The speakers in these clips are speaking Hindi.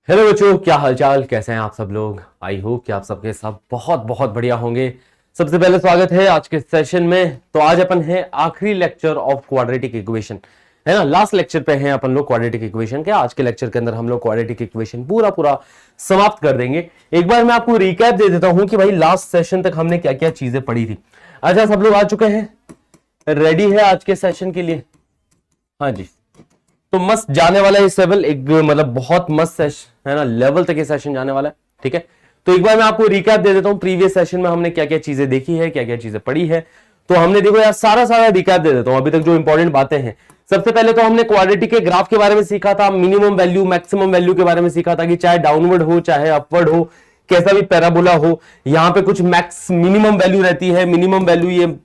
हेलो बच्चों, क्या हालचाल, कैसे हैं आप सब लोग। आई होप कि आप सबके सब बहुत बहुत बढ़िया होंगे। सबसे पहले स्वागत है आज के सेशन में। तो आज अपन है आखिरी लेक्चर ऑफ क्वाड्रेटिक इक्वेशन, है ना। लास्ट लेक्चर पे हैं अपन लोग क्वाड्रेटिक इक्वेशन के। आज के लेक्चर के अंदर हम लोग क्वाड्रेटिक इक्वेशन पूरा पूरा समाप्त कर देंगे। एक बार मैं आपको रिकैप दे देता हूं कि भाई लास्ट सेशन तक हमने क्या क्या चीजें पढ़ी थी। अच्छा, सब लोग आ चुके हैं, रेडी है आज के सेशन के लिए? हाँ जी। तो मस्त जाने वाला है इस लेवल, एक मतलब बहुत मस्त सेशन है ना, लेवल तक ये सेशन जाने वाला है। ठीक है, तो एक बार मैं आपको रिकैप दे देता हूं प्रीवियस सेशन में हमने क्या क्या चीजें देखी है, क्या क्या चीजें पढ़ी है। तो हमने देखो यार सारा सारा रिकैप दे देता हूं अभी तक जो इंपॉर्टेंट बातें हैं। सबसे पहले तो हमने क्वाड्रेटिक के ग्राफ के बारे में सीखा था, मिनिमम वैल्यू मैक्सिमम वैल्यू के बारे में सीखा था कि चाहे डाउनवर्ड हो चाहे अपवर्ड हो, कैसा भी पैराबोला हो, यहां पे कुछ मैक्स मिनिमम वैल्यू रहती है। मिनिमम वैल्यू ये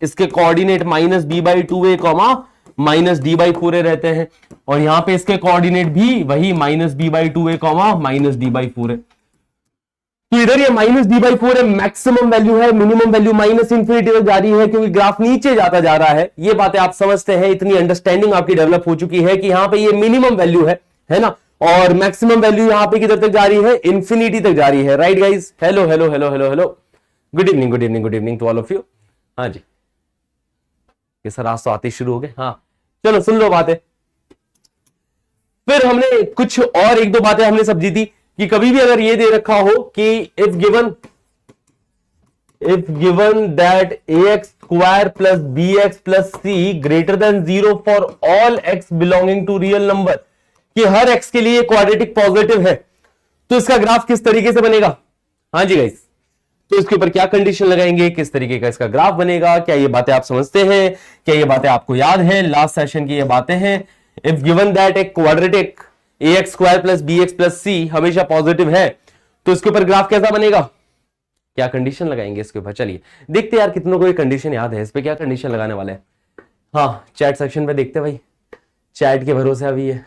इसके coordinate minus B by two A comma minus D by four A रहते हैं, और यहां पे इसके कोऑर्डिनेट भी वही minus B by two A comma minus D by four है। तो इधर ये माइनस डी बाई फोर है, मैक्सिमम वैल्यू है। मिनिमम वैल्यू माइनस इंफिनिटी तक जा रही है क्योंकि ग्राफ नीचे जाता जा रहा है। ये बातें आप समझते हैं, इतनी अंडरस्टैंडिंग आपकी डेवलप हो चुकी है कि यहां पे ये मिनिमम वैल्यू है ना, और मैक्सिमम वैल्यू यहां पे किधर तक जा रही है, इंफिनिटी तक जा रही है। Right guys, hello hello hello hello hello, good evening good evening good evening to all of you. हाँ जी, ये सर आज तो आते शुरू हो गए। हाँ चलो सुन लो बातें। फिर हमने कुछ और एक दो बातें हमने समझी थी कि कभी भी अगर ये दे रखा हो कि if given that ax square plus bx plus c greater than 0 for all x belonging to real number, कि हर x के लिए क्वाड्रेटिक पॉजिटिव है, तो इसका ग्राफ किस तरीके से बनेगा। हाँ जी गाइस, तो इसके ऊपर क्या कंडीशन लगाएंगे, किस तरीके का इसका ग्राफ बनेगा, क्या ये बातें आप समझते हैं, क्या ये बातें आपको याद है, लास्ट सेशन की ये बातें हैं। इफ गिवन दैट एक quadratic ax square plus bx plus c हमेशा पॉजिटिव है, तो इसके ऊपर ग्राफ कैसा बनेगा, क्या कंडीशन लगाएंगे इसके ऊपर। चलिए देखते यार कितनों को ये कंडीशन याद है, इस पे क्या कंडीशन लगाने वाले हैं। हाँ चैट सेक्शन पे देखते भाई, चैट के भरोसे अभी है।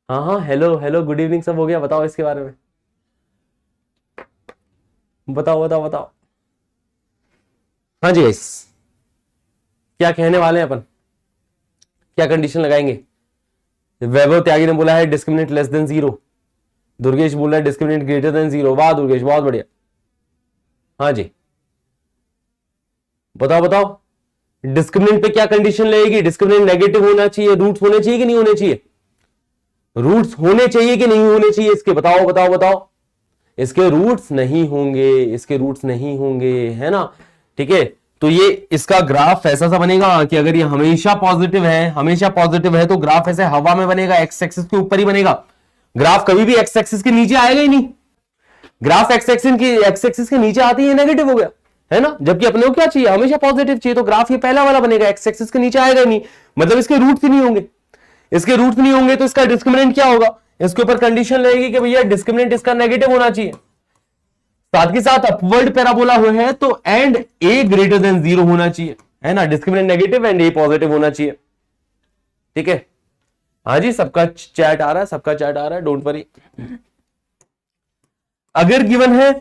हाँ हाँ, हेलो हेलो गुड इवनिंग, सब हो गया, बताओ इसके बारे में, बताओ बताओ बताओ। हाँ जी गाइस, क्या कहने वाले हैं अपन, क्या कंडीशन लगाएंगे। वैभव त्यागी ने बोला है discriminant less than zero, Durgesh बोल रहा है डिस्क्रिमिनेंट ग्रेटर देन जीरो। वाह दुर्गेश, बहुत बढ़िया। हाँ जी बताओ बताओ, डिस्क्रिमिनेंट पे क्या कंडीशन लगेगी। डिस्क्रिमिनेंट नेगेटिव होना चाहिए, रूट्स होने चाहिए कि नहीं होने चाहिए, रूट्स होने चाहिए कि नहीं होने चाहिए इसके, बताओ बताओ बताओ। इसके रूट्स नहीं होंगे, इसके रूट्स नहीं होंगे, है ना। ठीक है, तो ये इसका ग्राफ ऐसा सा बनेगा कि अगर ये हमेशा पॉजिटिव है तो ग्राफ ऐसे हवा में बनेगा, एक्स एक्सिस के ऊपर ही बनेगा। ग्राफ कभी भी एक्स एक्सिस के नीचे आएगा ही नहीं। ग्राफ एक्स एक्सिस के नीचे आती है नेगेटिव हो गया, है ना। जबकि अपने को क्या चाहिए, हमेशा पॉजिटिव चाहिए, तो ग्राफ ये पहला वाला बनेगा, एक्स एक्सिस के नीचे आएगा ही नहीं, मतलब इसके रूट्स ही नहीं होंगे। इसके रूट्स नहीं होंगे तो इसका डिस्क्रिमिनेंट क्या होगा, इसके ऊपर कंडीशन रहेगी कि भैया डिस्क्रिमिनेंट इसका नेगेटिव होना चाहिए, साथ के साथ अपवर्ड पैराबोला है तो and A greater than zero होना चाहिए, है ना। Discriminant negative and A positive होना चाहिए। ठीक है, हाँ जी सबका चैट आ रहा है, सबका चैट आ रहा है, डोंट वरी। अगर गिवन है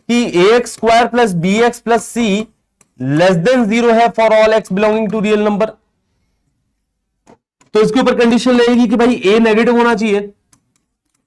कि ax square plus bx plus c less than zero है for all x belonging to real number, तो इसके ऊपर कंडीशन लगेगी कि भाई a नेगेटिव होना चाहिए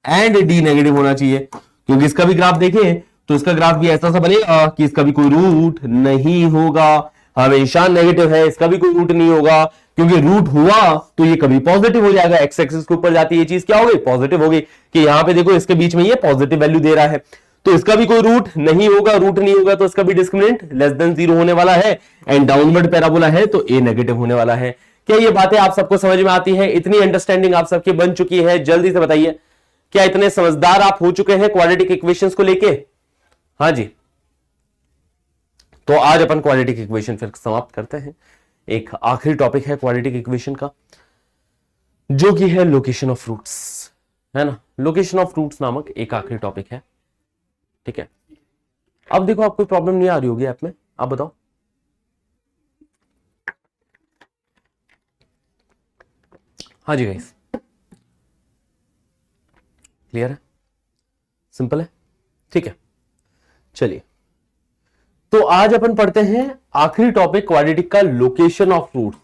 एंड d नेगेटिव होना चाहिए। क्योंकि इसका भी ग्राफ देखें तो इसका ग्राफ भी ऐसा सा बनेगा कि इसका भी कोई रूट नहीं होगा, हमेशा नेगेटिव है, इसका भी कोई रूट नहीं होगा, क्योंकि रूट हुआ तो ये कभी पॉजिटिव हो जाएगा, एक्स एक्सिस के ऊपर जाती है, ये चीज क्या हो गई, पॉजिटिव हो गई। कि यहां पे देखो इसके बीच में ये पॉजिटिव वैल्यू दे रहा है, तो इसका भी कोई रूट नहीं होगा, रूट नहीं होगा तो इसका भी डिस्क्रिमिनेंट लेस देन जीरो होने वाला है, एंड डाउनवर्ड पैराबोला है तो ए नेगेटिव होने वाला है। क्या ये बातें आप सबको समझ में आती है, इतनी अंडरस्टैंडिंग आप सबकी बन चुकी है, जल्दी से बताइए क्या इतने समझदार आप हो चुके हैं क्वाड्रेटिक इक्वेशंस को लेके। हाँ जी, तो आज अपन क्वाड्रेटिक इक्वेशन फिर समाप्त करते हैं। एक आखिरी टॉपिक है क्वाड्रेटिक इक्वेशन का, जो कि है लोकेशन ऑफ रूट्स, है ना। लोकेशन ऑफ रूट्स नामक एक आखिरी टॉपिक है। ठीक है, अब देखो आप कोई प्रॉब्लम नहीं आ रही होगी ऐप में, आप बताओ। हाँ जी गाइस, क्लियर है, सिंपल है, ठीक है। चलिए, तो आज अपन पढ़ते हैं आखिरी टॉपिक क्वाड्रेटिक का, location of roots.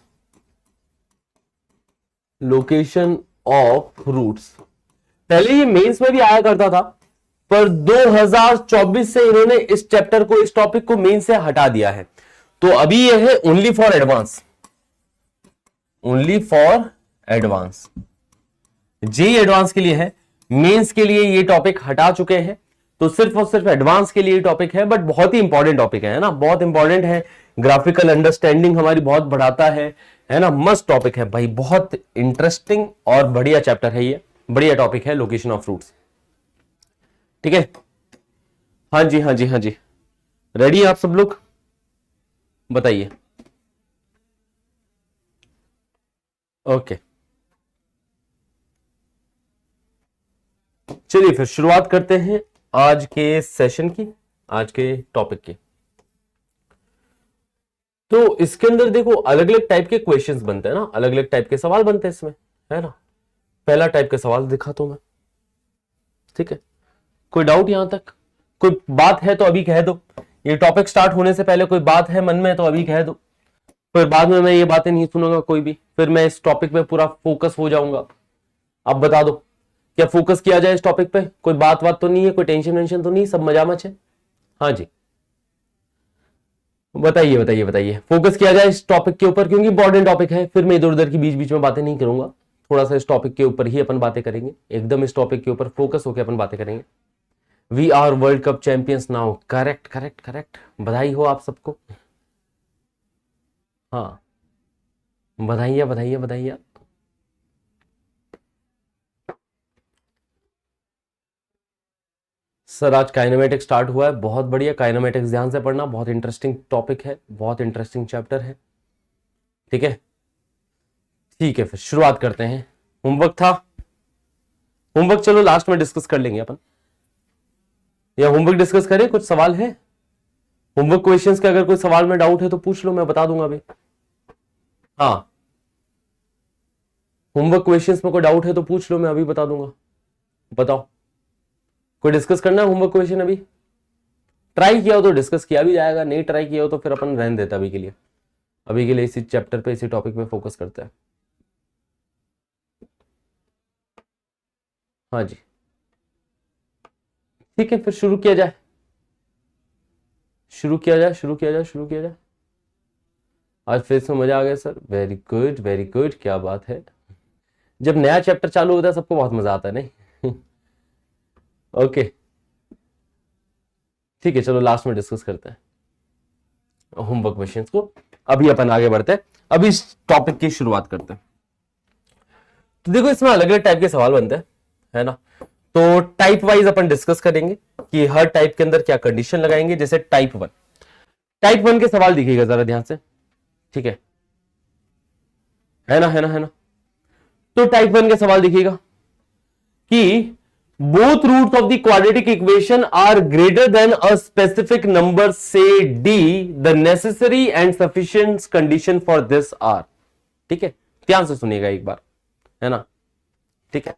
Location of roots पहले ये मेंस में भी आया करता था, पर 2024 से इन्होंने इस चैप्टर को, इस टॉपिक को मेंस से हटा दिया है। तो अभी ये है only for advance, only for advance, JEE advance के लिए है। मेंस के लिए ये टॉपिक हटा चुके हैं, तो सिर्फ और सिर्फ एडवांस के लिए टॉपिक है, बट बहुत ही इंपॉर्टेंट टॉपिक है ना, बहुत इंपॉर्टेंट है। ग्राफिकल अंडरस्टैंडिंग हमारी बहुत बढ़ाता है ना, मस्त टॉपिक है भाई, बहुत इंटरेस्टिंग और बढ़िया चैप्टर है ये, बढ़िया टॉपिक है लोकेशन ऑफ रूट्स। ठीक है, हाँ जी हाँ जी हाँ जी, रेडी है आप सब लोग, बताइए। ओके, चलिए फिर शुरुआत करते हैं आज के सेशन की, आज के टॉपिक की। तो इसके अंदर देखो अलग अलग टाइप के क्वेश्चंस बनते हैं ना, अलग अलग टाइप के सवाल बनते हैं इसमें, है ना। पहला टाइप का सवाल दिखाता हूं मैं, ठीक है। कोई डाउट यहां तक, कोई बात है तो अभी कह दो। ये टॉपिक स्टार्ट होने से पहले कोई बात है मन में तो अभी कह दो, फिर बाद में मैं ये बातें नहीं सुनूंगा कोई भी, फिर मैं इस टॉपिक पे पूरा फोकस हो जाऊंगा। अब बता दो क्या फोकस किया जाए इस टॉपिक पे, कोई बात तो नहीं है, कोई टेंशन वेंशन तो नहीं, सब मजा मच है। हाँ जी बताइए बताइए बताइए, फोकस किया जाए इस टॉपिक के ऊपर, क्योंकि इंपॉर्टेंट टॉपिक है, फिर मैं इधर उधर की बीच बीच में बातें नहीं करूंगा, थोड़ा सा इस टॉपिक के ऊपर ही अपन बातें करेंगे, एकदम इस टॉपिक के ऊपर फोकस होकर अपन बातें करेंगे। We are world cup champions now, correct correct correct, बधाई हो आप सबको। हाँ बधाइया बधाइया बधाइया। सर आज काइनेमेटिक्स स्टार्ट हुआ है, बहुत बढ़िया, काइनेमेटिक्स ध्यान से पढ़ना, बहुत इंटरेस्टिंग टॉपिक है, बहुत इंटरेस्टिंग चैप्टर है। ठीक है ठीक है, फिर शुरुआत करते हैं। होमवर्क था, होमवर्क चलो लास्ट में डिस्कस कर लेंगे अपन, या होमवर्क डिस्कस करें, कुछ सवाल है होमवर्क क्वेश्चंस के, अगर कोई सवाल में डाउट है तो पूछ लो, मैं बता दूंगा अभी। हाँ होमवर्क क्वेश्चंस में कोई डाउट है तो पूछ लो, मैं अभी बता दूंगा। बताओ कोई डिस्कस करना है होमवर्क क्वेश्चन अभी? ट्राई किया हो तो डिस्कस किया भी जाएगा, नहीं ट्राई किया हो तो फिर अपन रहने देते अभी के लिए, अभी के लिए इसी चैप्टर पे, इसी टॉपिक पे फोकस करते हैं। हाँ जी ठीक है, फिर शुरू किया जाए, शुरू किया जाए शुरू किया जाए शुरू किया जाए। आज फिर से मजा आ गया sir, very good very good, क्या बात है। जब नया चैप्टर चालू होता है सबको बहुत मजा आता है, नहीं? ओके ठीक है, चलो लास्ट में डिस्कस करते हैं होमवर्क क्वेश्चंस को, अभी अपन आगे बढ़ते हैं, अभी इस टॉपिक की शुरुआत करते हैं। तो देखो इसमें अलग अलग टाइप के सवाल बनते हैं, है ना। तो टाइप वाइज अपन डिस्कस करेंगे कि हर टाइप के अंदर क्या कंडीशन लगाएंगे। जैसे टाइप वन के सवाल दिखेगा जरा ध्यान से, ठीक है ना, है ना, है ना। तो टाइप वन के सवाल दिखेगा कि both roots of the quadratic equation are greater than a specific number, say d, the necessary and sufficient condition for this are। ठीक है, ध्यान से सुनिएगा एक बार, है ना, ठीक है,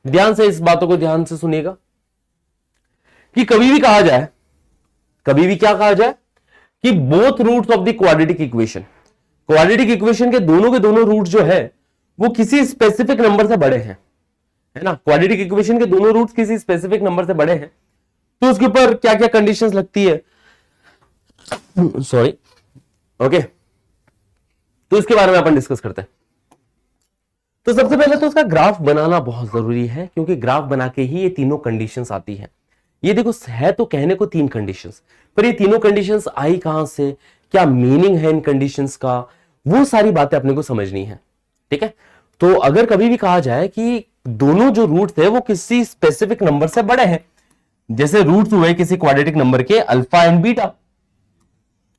ध्यान से इस बातों को ध्यान से सुनिएगा कि कभी भी कहा जाए, कभी भी क्या कहा जाए कि both roots of the quadratic equation, quadratic equation के दोनों रूट जो है वो किसी स्पेसिफिक नंबर से बड़े हैं, है ना। क्वाड्रेटिक इक्वेशन के दोनों रूट्स किसी स्पेसिफिक नंबर से बड़े हैं, तो उसके ऊपर क्या क्या कंडीशंस लगती है, सॉरी, ओके, तो इसके बारे में अपन डिस्कस करते हैं। तो सबसे पहले तो उसका ग्राफ बनाना बहुत जरूरी है, क्योंकि ग्राफ बना के ही ये तीनों कंडीशंस आती है। ये देखो है तो कहने को तीन कंडीशंस, पर ये तीनों कंडीशंस आई कहां से, क्या मीनिंग है इन कंडीशंस का, वो सारी बातें अपने को समझनी है। ठीक है, तो अगर कभी भी कहा जाए कि दोनों जो रूट थे वो किसी स्पेसिफिक नंबर से बड़े हैं, जैसे रूट्स हुए किसी क्वाड्रेटिक नंबर के अल्फा एंड बीटा,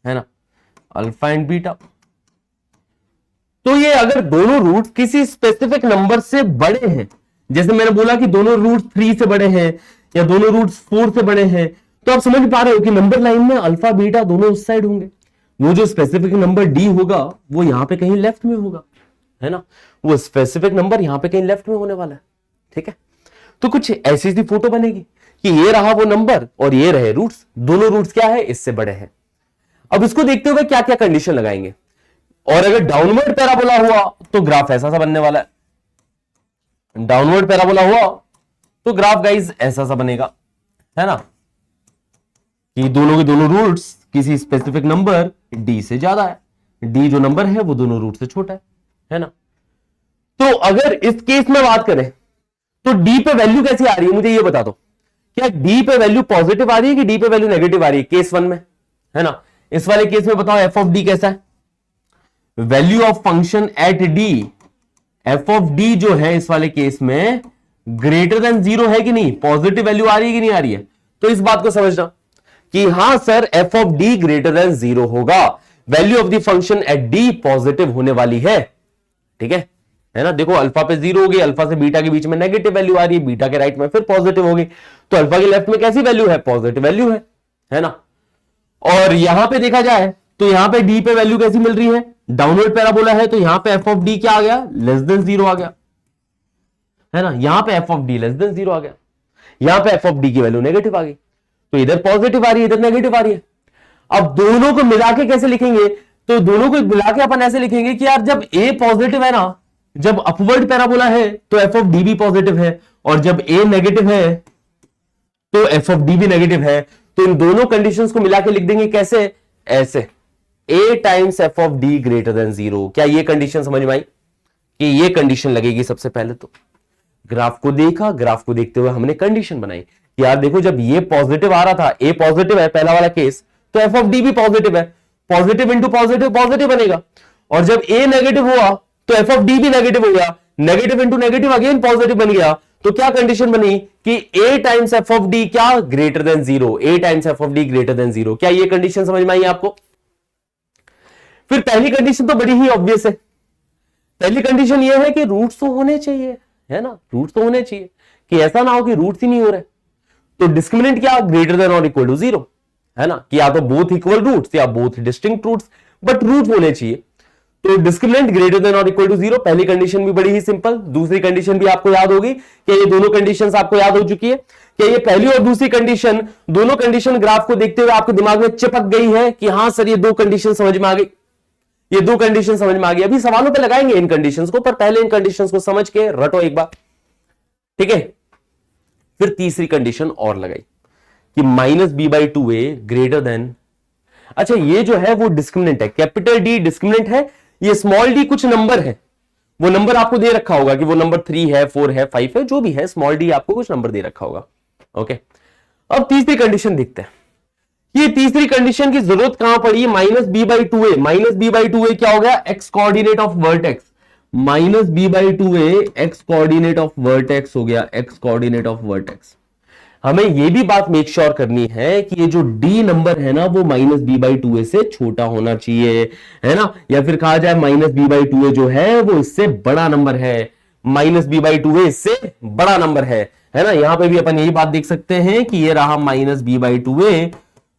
है ना, अल्फा एंड बीटा, तो ये अगर दोनों रूट किसी स्पेसिफिक नंबर से बड़े हैं, जैसे मैंने बोला कि दोनों रूट 3 से बड़े हैं या दोनों रूट 4 से बड़े हैं, तो आप समझ पा रहे हो कि नंबर लाइन में अल्फा बीटा दोनों उस साइड होंगे, वो जो स्पेसिफिक नंबर डी होगा वो यहां पे कहीं लेफ्ट में होगा, है ना, वो स्पेसिफिक नंबर यहां पे कहीं लेफ्ट में होने वाला है। ठीक है, तो कुछ ऐसी सी फोटो बनेगी कि ये रहा वो नंबर और ये रहे रूट्स, दोनों रूट्स क्या है, इससे बड़े हैं। अब इसको देखते हुए क्या क्या कंडीशन लगाएंगे, और अगर डाउनवर्ड पैराबोला हुआ तो ग्राफ ऐसा सा बनने वाला है, डाउनवर्ड पैराबोला हुआ तो ग्राफ गाइज ऐसा सा बनेगा, है ना, कि दोनों के दोनों रूट्स किसी स्पेसिफिक नंबर d से ज्यादा है, d जो नंबर है वो दोनों रूट से छोटा है ना। तो अगर इस केस में बात करें तो d पे वैल्यू कैसी आ रही है, मुझे ये बता दो, क्या d पे वैल्यू पॉजिटिव आ रही है कि d पे वैल्यू नेगेटिव आ रही है केस 1 में, है ना। इस वाले केस में बताओ f ऑफ d कैसा है, value of function at d, f of d जो है इस वाले केस में ग्रेटर देन 0 है कि नहीं, पॉजिटिव वैल्यू आ रही है कि नहीं आ रही है। तो इस बात को समझना कि हां sir f of d greater than 0 होगा, value of the function at d positive होने वाली है, ठीक है ना। देखो अल्फा पे 0 होगी, अल्फा से बीटा के बीच में नेगेटिव वैल्यू आ रही है, बीटा के राइट में फिर पॉजिटिव होगी, तो अल्फा के लेफ्ट में कैसी वैल्यू है, पॉजिटिव वैल्यू है ना। और यहां पे देखा जाए तो यहां पे d पे वैल्यू कैसी मिल रही है, डाउनवर्ड पैराबोला है, तो यहां पे f ऑफ d क्या आ गया, लेस देन 0 आ गया, है ना। यहां पे f of d less than 0 आ गया, यहां पे f ऑफ d की वैल्यू नेगेटिव आ गई, तो इधर पॉजिटिव आ रही है इधर नेगेटिव आ रही है। अब दोनों को मिला के कैसे लिखेंगे, तो दोनों को मिला के अपन ऐसे लिखेंगे कि यार जब a पॉजिटिव है ना, जब अपवर्ड पैराबोला है तो f ऑफ d भी पॉजिटिव है, और जब a नेगेटिव है तो f ऑफ d भी नेगेटिव है। तो इन दोनों कंडीशंस को मिला के लिख देंगे कैसे, ऐसे a times f of d greater than 0। क्या ये कंडीशन समझ में आई, कि ये कंडीशन लगेगी। सबसे पहले तो ग्राफ को देखा, ग्राफ को देखते हुए हमने कंडीशन बनाई कि यार देखो जब ये पॉजिटिव आ रहा था, a पॉजिटिव है पहला वाला केस, तो f ऑफ d भी पॉजिटिव है, पॉजिटिव इंटू पॉजिटिव पॉजिटिव बनेगा, और जब a नेगेटिव हुआ तो f ऑफ d भी नेगेटिव हो गया, negative into negative again positive बन गया। तो क्या कंडीशन बनी कि a times f of d क्या greater than 0, a times f of d greater than 0। क्या ये कंडीशन समझ में आई आपको। फिर पहली कंडीशन तो बड़ी ही ऑब्वियस है, पहली कंडीशन ये है कि रूट्स तो होने चाहिए, है ना, रूट्स तो होने चाहिए, कि ऐसा ना हो कि रूट्स ही नहीं हो रहे। तो डिस्क्रिमिनेंट क्या, ग्रेटर देन और इक्वल टू 0, है ना, कि या तो बोथ इक्वल रूट्स या both distinct roots, but root होने चाहिए। तो डिस्क्रिमिनेंट ग्रेटर देन और इक्वल टू 0, पहली कंडीशन भी बड़ी ही सिंपल। दूसरी कंडीशन भी आपको याद होगी, कि ये दोनों कंडीशंस आपको याद हो चुकी है, कि ये पहली और दूसरी कंडीशन, दोनों कंडीशन ग्राफ को देखते हुए आपके दिमाग में चिपक गई है कि हां सर ये दो कंडीशन समझ में आ गई, ये दो कंडीशन समझ में आ गई। अभी सवालों पे लगाएंगे इन कंडीशंस को, पर पहले इन कंडीशंस को समझ के रटो एक बार, ठीक है। फिर तीसरी कंडीशन और लगाई कि minus B by two A greater than, अच्छा ये जो है वो डिस्क्रिमिनेंट है, कैपिटल डी डिस्क्रिमिनेंट है, ये स्मॉल डी कुछ नंबर है, वो नंबर आपको दे रखा होगा कि वो नंबर 3 है 4 है 5 है, जो भी है, स्मॉल डी आपको कुछ नंबर दे रखा होगा, ओके। अब तीसरी कंडीशन देखते हैं, ये तीसरी कंडीशन की जरूरत कहां पड़ी, minus B by two A, minus B by two A क्या हो गया, X coordinate of vertex, minus B by two A X coordinate of vertex हो गया, एक्स कोऑर्डिनेट ऑफ वर्टेक्स। हमें यह भी बात मेक श्योर करनी है कि ये जो डी नंबर है ना वो माइनस बी बाई टू ए से छोटा होना चाहिए, है ना, या फिर कहा जाए माइनस बी बाई टू ए जो है वो इससे बड़ा नंबर है, माइनस बी बाई टू ए इससे बड़ा नंबर है ना। यहां पे भी अपन यही बात देख सकते हैं कि ये रहा minus B by two a,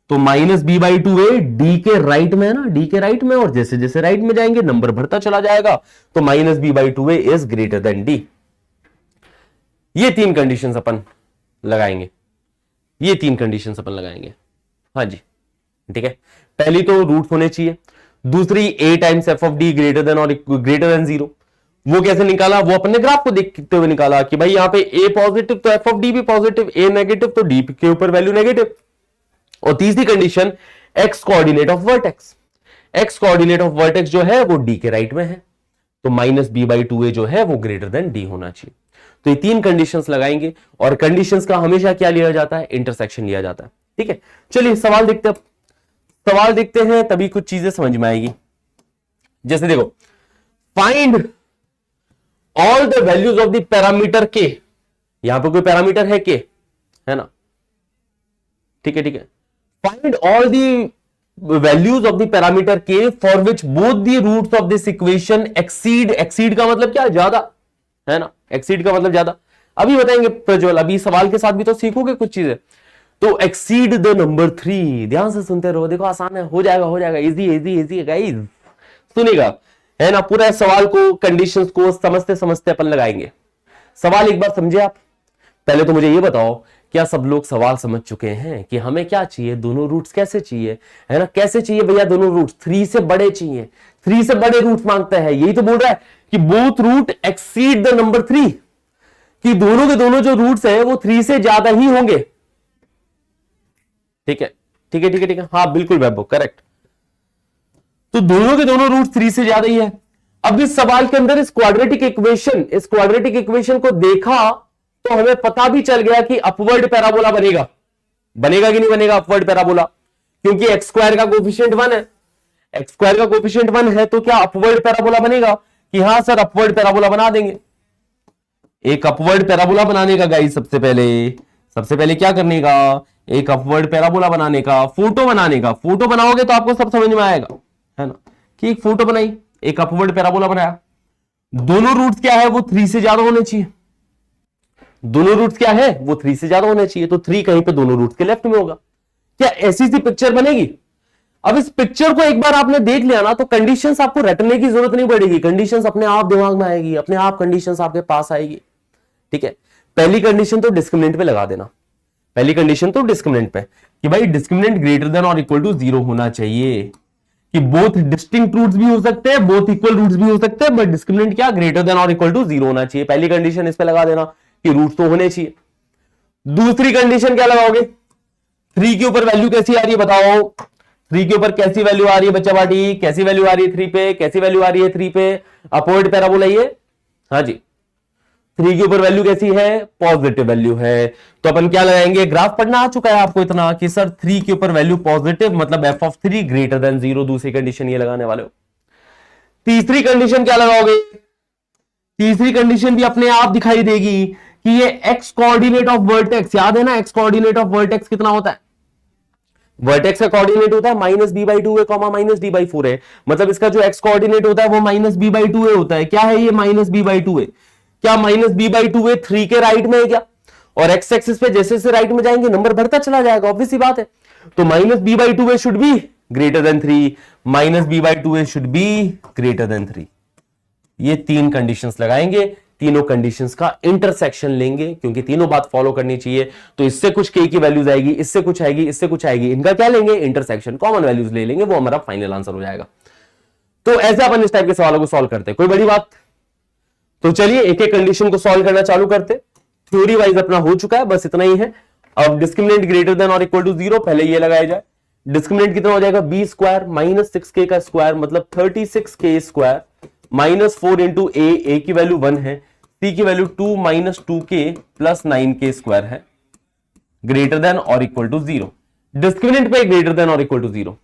तो minus B by two a d के राइट में है ना, डी के राइट में, और जैसे जैसे राइट में जाएंगे नंबर बढ़ता चला जाएगा, तो minus B by two a is greater than d. ये तीन कंडीशंस अपन लगाएंगे, ये तीन कंडीशंस अपन लगाएंगे, हाँ जी, ठीक है। पहली तो रूट होने चाहिए, दूसरी a times F of D greater than और ग्रेटर देन 0, वो कैसे निकाला, वो अपन ने ग्राफ को देखते हुए निकाला कि भाई यहां पे a पॉजिटिव तो एफ ऑफ डी भी पॉजिटिव, a नेगेटिव तो d के ऊपर वैल्यू नेगेटिव। और तीसरी condition x coordinate of vertex, x coordinate of vertex जो है वो d के राइट में है, तो माइनस बी बाई टू ए जो है वो ग्रेटर देन डी होना चाहिए। तो ये तीन कंडीशंस लगाएंगे, और कंडीशंस का हमेशा क्या लिया जाता है, इंटरसेक्शन लिया जाता है, ठीक है। चलिए सवाल देखते हैं, सवाल देखते हैं तभी कुछ चीजें समझ में आएगी। जैसे देखो, find all the values of the parameter के, यहां पर कोई पैरामीटर है के, है ना, ठीक है, ठीक है। Find all the values of the parameter K for which both the roots of this equation exceed, exceed का मतलब क्या, ज्यादा, है ना, एक्सीड का मतलब ज्यादा। अभी बताएंगे प्रज्वल, अभी सवाल के साथ भी तो सीखोगे कुछ चीजें। तो एक्सीड द नंबर 3, ध्यान से सुनते रहो, देखो आसान है, हो जाएगा हो जाएगा, इजी इजी इजी गाइस, सुनेगा, है ना। पूरा सवाल को, कंडीशंस को समझते समझते अपन लगाएंगे। सवाल एक बार समझे आप। पहले तो मुझे ये बताओ, क्या सब लोग सवाल समझ चुके हैं कि हमें क्या चाहिए, दोनों रूट्स कैसे चाहिए, है ना, कैसे चाहिए भैया दोनों रूट्स, 3 से बड़े चाहिए, 3 से बड़े रूट्स मांगता है, यही तो बोल रहा है कि both root exceed the number 3, कि दोनों के दोनों जो रूट्स है वो 3 से ज्यादा ही होंगे। ठीक है, ठीक है, ठीक है, ठीक है, हाँ बिल्कुल वैभव, करेक्ट। तो दोनों के दोनों रूट 3 से ज्यादा ही है। अब इस सवाल के अंदर इस क्वाड्रेटिक इक्वेशन को देखा तो हमें पता भी चल गया कि अपवर्ड पैराबोला बनेगा। बनेगा कि नहीं बनेगा अपवर्ड पैराबोला? क्योंकि एक्स स्क्वायर का कोफिशिएंट 1 है, एक्स स्क्वायर का कोफिशिएंट 1 है, तो क्या अपवर्ड पैराबोला बनेगा? कि हाँ सर अपवर्ड पैराबोला बना देंगे। एक अपवर्ड पैराबोला बनाने का गाइस सबसे पहले क्या करने का? एक अपवर्ड पैराबोला बनाने का, फोटो बनाने का। फोटो बनाओगे तो आपको सब समझ में आएगा, है ना? कि एक फोटो बनाई, एक अपवर्ड पैराबोला बनाया। दोनों रूट्स क्या है? वो 3 से ज्यादा होने चाहिए। दोनों रूट्स क्या है? वो 3 से ज्यादा होने चाहिए। तो 3 कहीं पे दोनों रूट्स के लेफ्ट में होगा। क्या ऐसी सी पिक्चर बनेगी? अब इस पिक्चर को एक बार आपने देख लिया ना, तो कंडीशंस आपको रटने की जरूरत नहीं पड़ेगी। कंडीशंस अपने आप दिमाग में आएगी, अपने आप कंडीशंस आपके पास आएगी। ठीक है, पहली कंडीशन तो डिस्क्रिमिनेंट पे लगा देना। पहली कंडीशन तो डिस्क्रिमिनेंट पे, कि भाई डिस्क्रिमिनेंट ग्रेटर देन और इक्वल टू 0 होना चाहिए। कि बोथ डिस्टिंक्ट रूट्स भी हो सकते हैं, बोथ इक्वल रूट्स भी हो सकते हैं, बट डिस्क्रिमिनेंट क्या? ग्रेटर देन और इक्वल टू 0 होना चाहिए। पहली कंडीशन इस पे लगा देना कि रूट्स तो होने चाहिए। दूसरी कंडीशन क्या लगाओगे? 3 के ऊपर वैल्यू कैसी आ रही है बताओ? 3 के ऊपर कैसी वैल्यू आ रही है बच्चा पार्टी? कैसी वैल्यू आ रही है 3 पे? कैसी वैल्यू आ रही है 3 पे? अपवर्ड पैराबोला ये, हाँ जी। 3 के ऊपर वैल्यू कैसी है? पॉजिटिव वैल्यू है। तो अपन क्या लगाएंगे? ग्राफ पढ़ना आ चुका है आपको इतना कि सर 3 के ऊपर वैल्यू पॉजिटिव, मतलब एफ ऑफ 3 ग्रेटर देन 0। दूसरी कंडीशन ये लगाने वाले हो। तीसरी कंडीशन क्या लगाओगे? तीसरी कंडीशन भी अपने आप दिखाई देगी कि ये एक्स कोऑर्डिनेट ऑफ वर्टेक्स, याद है ना एक्स कोऑर्डिनेट ऑफ वर्टेक्स कितना होता है? वर्टेक्स का कोऑर्डिनेट होता है -b/2 है, -d/4 है। मतलब इसका जो एक्स कोऑर्डिनेट होता है वो -b/2 है होता है। क्या है ये -b/2 है? क्या -b/2 है 3 के राइट में है क्या? और एक्स एक्सिस पे जैसे जैसे राइट में जाएंगे नंबर बढ़ता चला जाएगा, ऑब्वियस सी बात है। तो -b/2 should be greater than 3, -b/2 should be greater than 3। ये 3 कंडीशंस लगाएंगे, तीनों कंडीशंस का इंटरसेक्शन लेंगे, क्योंकि तीनों बात फॉलो करनी चाहिए। तो इससे कुछ के की वैल्यूज आएगी, इससे कुछ आएगी, इससे कुछ आएगी, इनका क्या लेंगे? इंटरसेक्शन, कॉमन वैल्यूज ले लेंगे, वो हमारा फाइनल आंसर हो जाएगा। तो ऐसे अपन इस टाइप के सवालों को सॉल्व करते हैं, कोई बड़ी बात? तो चलिए एक एक कंडीशन को सॉल्व करना चालू करते। थ्योरी वाइज अपना हो चुका है, बस इतना ही है। अब डिस्क्रिमिनेंट ग्रेटर देन और इक्वल टू 0 पहले ये लगाया जाए। डिस्क्रिमिनेंट कितना हो जाएगा? b स्क्वायर -6k का स्क्वायर, मतलब 36k स्क्वायर, -4 इंटू ए की वैल्यू 1 है, c की value 2 -2k plus 9k square है, ग्रेटर देन और इक्वल टू 0। डिस्क्रिमिनेंट पे ग्रेटर देन और इक्वल टू 0।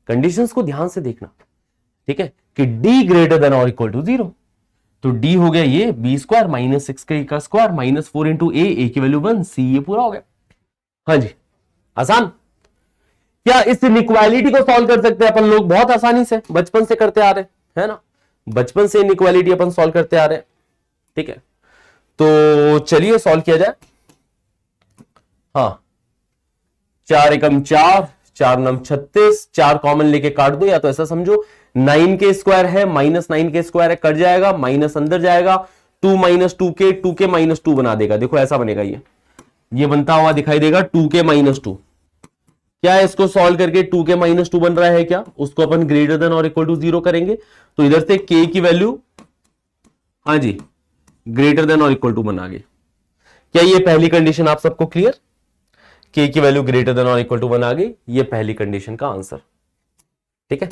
कंडीशंस को ध्यान से देखना, ठीक है, कि d ग्रेटर देन और इक्वल टू 0। तो d हो गया ये b स्क्वायर -6k का स्क्वायर -4 इंटू ए की वैल्यू 1, c ये पूरा हो गया। हाँ जी, आसान। क्या इस इनइक्वालिटी को सॉल्व कर सकते हैं अपन लोग? बहुत आसानी से, बचपन से करते आ रहे हैं ना, बचपन से इनइक्वालिटी अपन सॉल्व करते आ रहे हैं। ठीक है, तो चलिए सॉल्व किया जाए। हाँ, 4 एकम 4, 4 नम 36, 4 कॉमन लेके काट दो, या तो ऐसा समझो 9k स्क्वायर है -9k स्क्वायर है, कट जाएगा, माइनस अंदर जाएगा, 2 -2k 2k -2 बना देगा। देखो ऐसा बनेगा, ये बनता हुआ दिखाई देगा 2k -2। क्या है इसको सॉल्व करके 2k -2 बन रहा है क्या? उसको अपन ग्रेटर देन और इक्वल टू 0 करेंगे, तो इधर से k की वैल्यू, हाँ जी, ग्रेटर देन और इक्वल टू बना गए। क्या ये पहली कंडीशन आप सबको क्लियर? k की वैल्यू ग्रेटर देन और इक्वल टू 1 आ गई, ये पहली कंडीशन का आंसर। ठीक है,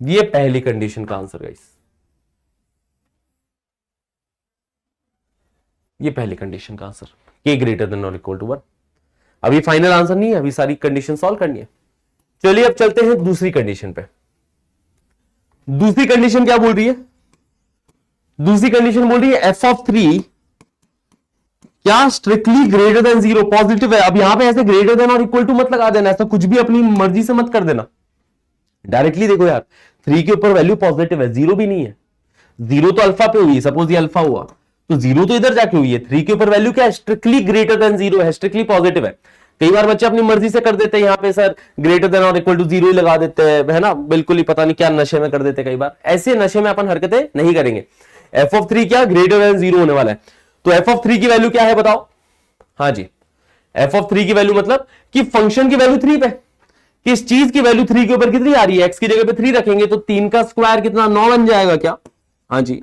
ये पहली कंडीशन का आंसर गाइस, ये पहली कंडीशन का आंसर, k ग्रेटर देन और इक्वल टू 1। अभी फाइनल आंसर नहीं है, अभी सारी कंडीशन सॉल्व करनी है। चलिए अब चलते हैं दूसरी कंडीशन पे। दूसरी कंडीशन क्या बोल रही है? दूसरी कंडीशन बोल रही है f ऑफ 3 क्या स्ट्रिक्टली ग्रेटर देन 0 पॉजिटिव है। अब यहां पे ऐसे ग्रेटर देन और इक्वल टू मत लगा देना, ऐसा कुछ भी अपनी मर्जी से मत कर देना। डायरेक्टली देखो यार, 3 के ऊपर वैल्यू पॉजिटिव है, 0 भी नहीं है। 0 तो अल्फा पे हुई है, सपोज ये अल्फा हुआ तो 0 तो इधर जाके हुई है। 3 के ऊपर वैल्यू क्या है? स्ट्रिक्टली ग्रेटर देन 0 है, स्ट्रिक्टली पॉजिटिव है। कई बार बच्चे अपनी मर्जी से कर देते हैं, यहाँ पे सर ग्रेटर देन और इक्वल टू 0 ही लगा देते हैं, है ना, बिल्कुल ही पता नहीं क्या नशे में कर देते हैं। कई बार ऐसे नशे में अपन हरकतें नहीं करेंगे। f ऑफ 3 क्या ग्रेटर देन 0 होने वाला है, तो f ऑफ 3 की वैल्यू क्या है बताओ? हाँ जी, f ऑफ 3 की वैल्यू मतलब कि फंक्शन की वैल्यू 3 पे, किस चीज की वैल्यू 3 के ऊपर कितनी आ रही है? x की जगह पे 3 रखेंगे तो 3 का स्क्वायर कितना 9 बन जाएगा क्या? हाँ जी,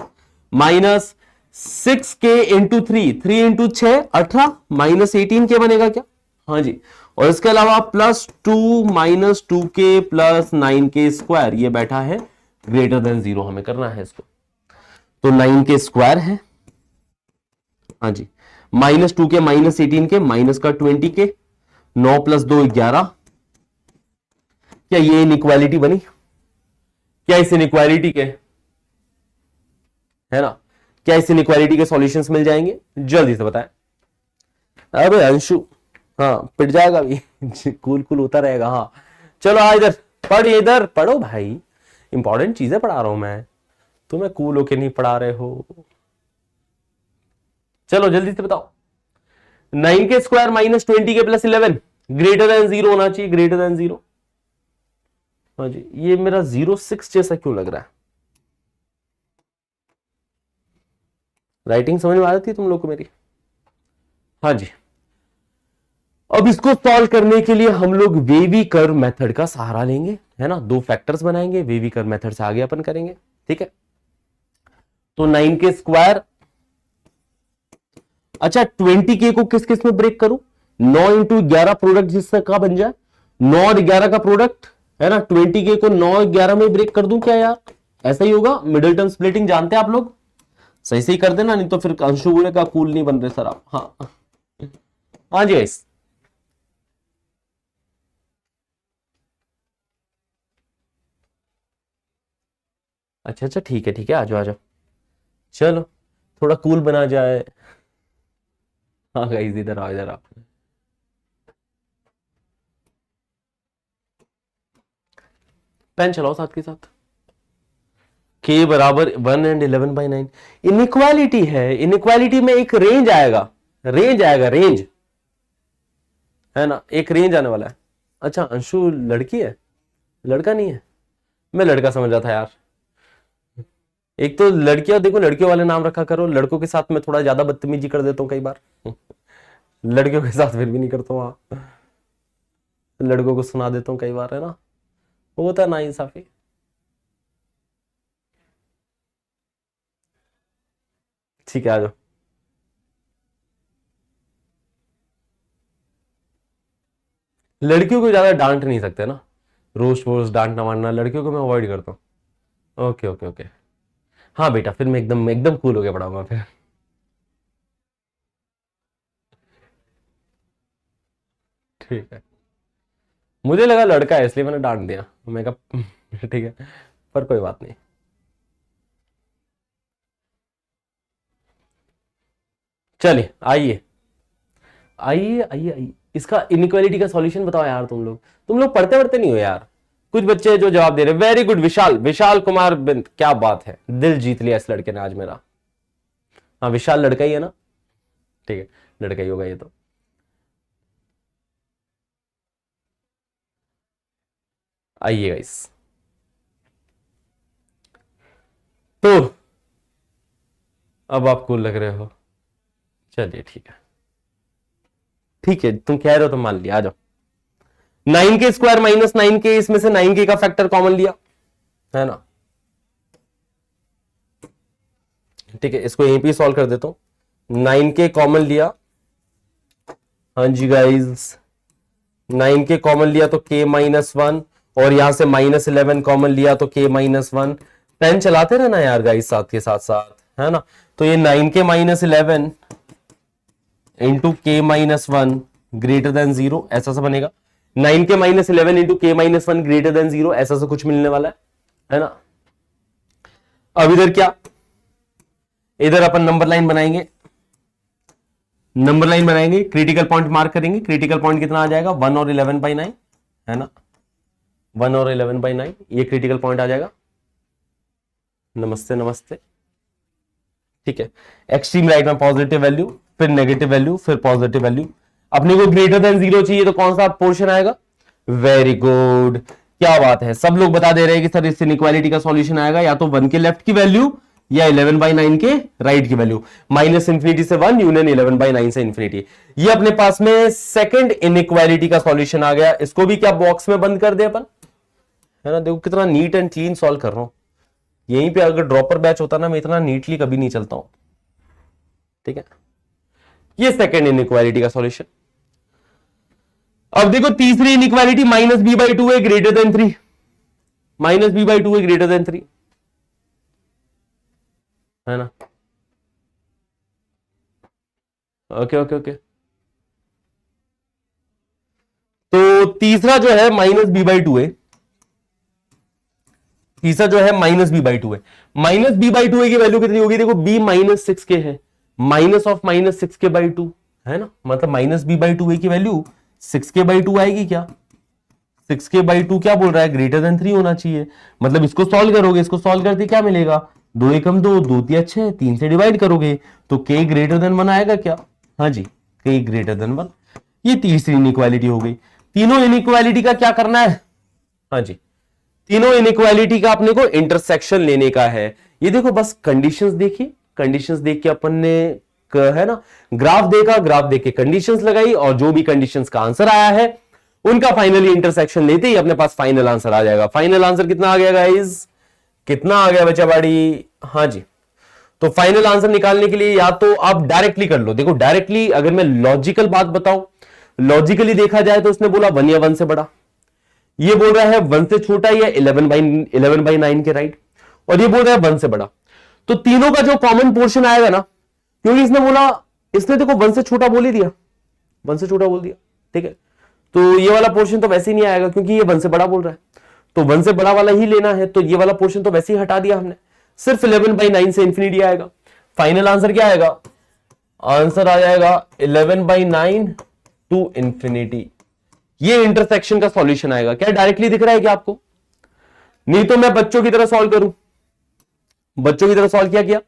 6 के इंटू 3 इंटू 6 18 माइनस 18 के बनेगा क्या? हाँ जी। और इसके अलावा प्लस 2 माइनस 2 के प्लस 9 के स्क्वायर, ये बैठा है ग्रेटर देन 0, हमें करना है इसको। तो 9 के स्क्वायर है, हाँ जी, माइनस 2 के माइनस 18 के माइनस का 20 के, 9 प्लस 2 11। क्या ये इनइक्वालिटी बनी? क्या इस इनइक्वालिटी के, है ना, क्या इस इनइक्वालिटी के सॉल्यूशंस मिल जाएंगे? जल्दी से बताएं। अरे अंशु, हाँ पिट जाएगा भी कूल कूल होता रहेगा। हाँ चलो आ इधर पढ़, इधर पढ़ो भाई, इंपॉर्टेंट चीजें पढ़ा रहा हूं मैं, तुम्हें कूल होके नहीं पढ़ा रहे हो। चलो जल्दी से बताओ। 9 के स्क्वायर माइनस 20 के प्लस 11 ग्रेटर देन 0 होना चाहिए, ग्रेटर देन 0। हाँ जी, ये मेरा 06 जैसा क्यों लग रहा है? राइटिंग समझ में आ रही थी तुम लोग को मेरी? हाँ जी। अब इसको सॉल्व करने के लिए हम लोग वेवी कर्व मेथड का सहारा लेंगे, है ना। 2 फैक्टर्स बनाएंगे, वेवी कर्व मेथड से आगे अपन करेंगे, ठीक है। तो 9 के स्क्वायर, अच्छा 20 के को किस किस में ब्रेक करूं? 9 इंटू 11 प्रोडक्ट जिससे का बन जाए 9 और 11 का प्रोडक्ट, है ना। 20 के को 9 11 में ब्रेक कर दूं क्या यार? ऐसा ही होगा। मिडिल टर्म स्प्लिटिंग जानते हैं आप लोग, सही सही कर देना, नहीं तो फिर अंशु बोले का कूल नहीं बन रहे सर आप। हाँ हाँ जी गाइस, अच्छा अच्छा ठीक है ठीक है, आ जाओ आ जाओ, चलो थोड़ा कूल बना जाए। हाँ गाइस इधर आओ, इधर आओ। पेन चलाओ साथ के साथ। k बराबर 1 एंड 11/9 इनइक्वालिटी है। इनइक्वालिटी में एक रेंज आएगा, रेंज आएगा, रेंज, है ना, एक रेंज आने वाला है। अच्छा अंशु लड़की है, लड़का नहीं है? मैं लड़का समझ रहा था यार। एक तो लड़कियां, देखो लड़कियों वाले नाम रखा करो, लड़कों के साथ में थोड़ा ज्यादा बदतमीजी कर देता हूँ कई बार लड़कियों के साथ फिर भी नहीं करता हूँ, हाँ लड़कों को सुना देता हूँ कई बार, है ना, वो होता है ना इंसाफी। ठीक है आ जाओ। लड़कियों को ज्यादा डांट नहीं सकते ना, रोस्ट वोस्ट डांटना वांटना, लड़कियों को मैं अवॉइड करता हूँ। ओके ओके ओके, हाँ बेटा फिर मैं एकदम एकदम कूल हो गया पढ़ाऊंगा फिर। ठीक है, मुझे लगा लड़का है इसलिए मैंने डांट दिया, मैं कहा ठीक है, पर कोई बात नहीं। चलिए आइए आइए आइए आइए, इसका इनइक्वालिटी का सॉल्यूशन बताओ यार। तुम लोग पढ़ते पढ़ते नहीं हो यार। कुछ बच्चे जो जवाब दे रहे, वेरी गुड विशाल, विशाल कुमार बिंद, क्या बात है, दिल जीत लिया इस लड़के ने आज मेरा। हाँ विशाल लड़का ही है ना, ठीक है लड़का ही होगा ये तो। आइए गाइस, तो अब आप कूल लग रहे हो, चलिए ठीक है ठीक है, तुम कह रहे हो तो मान लिया, आ जाओ। 9 के स्क्वायर माइनस 9 के, इसमें से 9 के का फैक्टर कॉमन लिया, है ना, ठीक है, इसको यहीं पे सॉल्व कर देता हूं। 9 के कॉमन लिया, हाँ जी गाइस 9 के कॉमन लिया तो k -1, और यहां से -11 कॉमन लिया तो k -1। पेन चलाते रहना यार गाइस साथ के साथ साथ, है ना। तो ये 9 के -11 इंटू k -1 ग्रेटर देन 0, ऐसा सा बनेगा। 9 के -11 इंटू k -1 ग्रेटर देन 0, ऐसा सा कुछ मिलने वाला है ना। अब इधर क्या, इधर अपन नंबर लाइन बनाएंगे, नंबर लाइन बनाएंगे, क्रिटिकल पॉइंट मार्क करेंगे। क्रिटिकल पॉइंट कितना आ जाएगा, 1 और 11/9, है ना, 1 और 11/9, ये क्रिटिकल पॉइंट आ जाएगा। नमस्ते नमस्ते, ठीक है। एक्सट्रीम राइट में पॉजिटिव वैल्यू, फिर नेगेटिव वैल्यू, फिर पॉजिटिव वैल्यू। अपने को ग्रेटर देन 0 चाहिए, तो कौन सा पोर्शन आएगा? वेरी गुड, क्या बात है, सब लोग बता दे रहे हैं कि सर इस इनइक्वालिटी का सॉल्यूशन आएगा या तो 1 के लेफ्ट की वैल्यू या 11/9 के राइट की वैल्यू, -∞ से 1 यूनियन 11/9 से इंफिनिटी। ये अपने पास में सेकंड इनइक्वालिटी का सॉल्यूशन आ गया। इसको भी क्या बॉक्स में बंद कर दे अपन, है ना। देखो कितना नीट एंड क्लीन सॉल्व कर रहा हूं। यहीं पे अगर ड्रॉपर बैच होता ना, मैं इतना नीटली कभी नहीं चलता हूं। ठीक है, ये सेकेंड इनइक्वालिटी का सॉल्यूशन। अब देखो तीसरी inequality minus B by two है greater than 3, minus B by two है ग्रेटर देन 3, है ना। ओके ओके ओके, तो तीसरा जो है माइनस बी बाई टू है, तीसरा जो है माइनस बी बाई टू है। माइनस बी बाई टू की वैल्यू कितनी होगी, देखो बी माइनस 6 के है, माइनस ऑफ माइनस 6 के बाई टू, है ना, मतलब माइनस बी बाई टू की वैल्यू 6 के बाई टू आएगी क्या, 6 के बाई टू क्या बोल रहा है, ग्रेटर देन 3 होना चाहिए। मतलब इसको सॉल्व करोगे, इसको सॉल्व करते क्या मिलेगा, 2 एकम 2, 2 तिया 6, 3 से डिवाइड करोगे तो k ग्रेटर देन 1 आएगा क्या, हाँ जी k ग्रेटर देन 1। ये तीसरी इनइक्वालिटी हो गई। तीनों इनइक्वालिटी का क्या करना है, हाँ जी, तीनों इनइक्वालिटी का अपने को इंटरसेक्शन लेने का है। ये देखो बस कंडीशंस देखिए, कंडीशंस देख के अपन ने है ना ग्राफ देखा, ग्राफ देख के कंडीशंस लगाई और जो भी कंडीशंस का आंसर आया है उनका फाइनली इंटरसेक्शन लेते ही अपने पास फाइनल आंसर आ जाएगा। फाइनल आंसर कितना आ गया गाइस, कितना आ गया बच्चा बाड़ी, हाँ जी। तो फाइनल आंसर निकालने के लिए या तो आप डायरेक्टली कर लो, देखो डायरेक्टली अगर मैं लॉजिकल बात बताऊं, लॉजिकली देखा जाए तो उसने बोला 1 या 1 से बड़ा, ये बोल रहा है 1 से छोटा या 11/9 के राइट, और ये बोल रहा है 1 से बड़ा। तो तीनों का जो कॉमन पोर्शन आएगा ना, क्योंकि इसने बोला, इसने देखो 1 से छोटा बोल ही दिया, 1 से छोटा बोल दिया, ठीक है, तो ये वाला पोर्शन तो वैसे ही नहीं आएगा क्योंकि ये 1 से बड़ा बोल रहा है, तो 1 से बड़ा वाला ही लेना है, तो ये वाला पोर्शन तो वैसे ही हटा दिया हमने, सिर्फ 11/9 से इंफिनिटी आएगा। फाइनल आंसर क्या आएगा, आंसर आ जाएगा 11/9 टू इंफिनिटी। ये इंटरसेक्शन का सॉल्यूशन आएगा। क्या डायरेक्टली दिख रहा है क्या आपको, नहीं तो मैं बच्चों की तरह सॉल्व करूं, बच्चों की तरह सॉल्व किया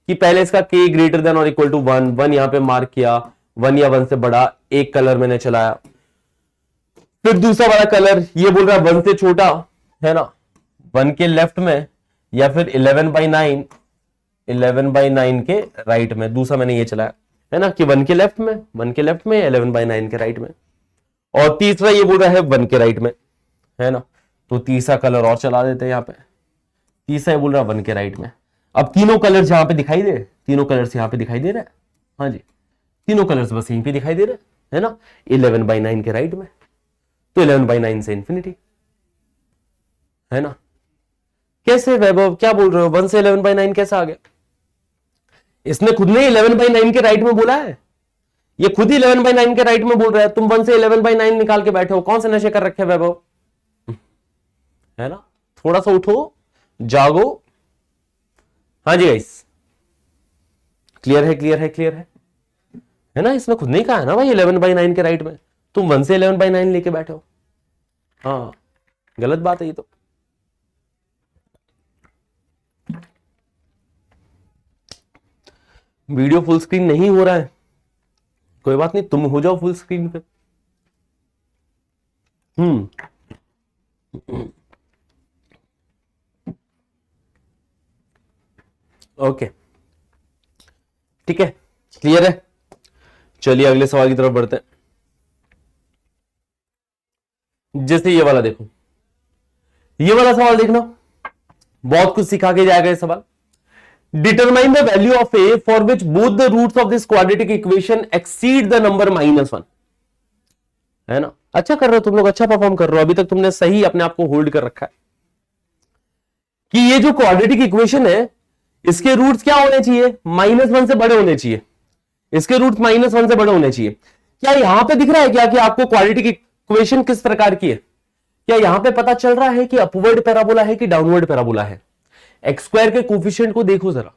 कि पहले इसका k ग्रेटर देन और इक्वल टू 1, 1 यहां पे मार्क किया, 1 या 1 से बड़ा, एक कलर मैंने चलाया, फिर दूसरा वाला कलर ये बोल रहा है 1 से छोटा, है ना, 1 के लेफ्ट में या फिर 11/9 के राइट में, दूसरा मैंने ये चलाया, है ना, कि 1 के लेफ्ट में, 1 के लेफ्ट में, 11/9 के राइट में, और तीसरा ये बोल रहा है 1 के राइट में, है ना, तो तीसरा कलर और चला देते हैं यहां पे, तीसरा ये बोल रहा है 1 के राइट में। अब तीनों कलर्स यहां पे दिखाई दे, तीनों कलर्स यहां पे दिखाई दे रहे हैं, हाँ जी, तीनों कलर्स बस यहीं पे दिखाई दे रहे हैं, है ना, 11/9 के राइट में, तो 11/9 से इंफिनिटी, है ना। कैसे वैभव, क्या बोल रहे हो, 1 से 11/9 कैसा आ गया, इसने खुद ने 11/9 के राइट में बोला है, ये खुद ही 11/9 के राइट में बोल रहा है, तुम 1 से 11/9 निकाल के बैठे हो, कौन से नशे कर रखे वैभव, है ना, थोड़ा सा उठो, जागो, हाँ जी गाइस, क्लियर है, क्लियर है, क्लियर है ना, इसने खुद नहीं कहा है ना भाई 11/9 के राइट में, तुम 1 से 11/9 लेके बैठे हो, हाँ गलत बात है ये तो। वीडियो फुल स्क्रीन नहीं हो रहा है, कोई बात नहीं, तुम हो जाओ फुल स्क्रीन पे। ओके ठीक है, क्लियर है, चलिए अगले सवाल की तरफ बढ़ते हैं। जैसे ये वाला देखो, ये वाला सवाल देखना, बहुत कुछ सिखा के जाएगा ये सवाल। Determine the value of a for which both the roots of this quadratic equation exceed the number -1, है ना। अच्छा कर रहे हो तुम लोग, अच्छा परफॉर्म कर रहे हो, अभी तक तुमने सही अपने आप को होल्ड कर रखा है कि ये जो क्वाड्रेटिक इक्वेशन है इसके रूट्स क्या होने चाहिए, -1 से बड़े होने चाहिए, इसके रूट्स -1 से बड़े होने चाहिए। क्या यहां पे दिख रहा है क्या कि आपको क्वाड्रेटिक इक्वेशन किस प्रकार की है, क्या यहां पे पता चल रहा है कि अपवर्ड पैराबोला है कि डाउनवर्ड पैराबोला है। एक्स स्क्वायर के कोफिशिएंट को देखो जरा,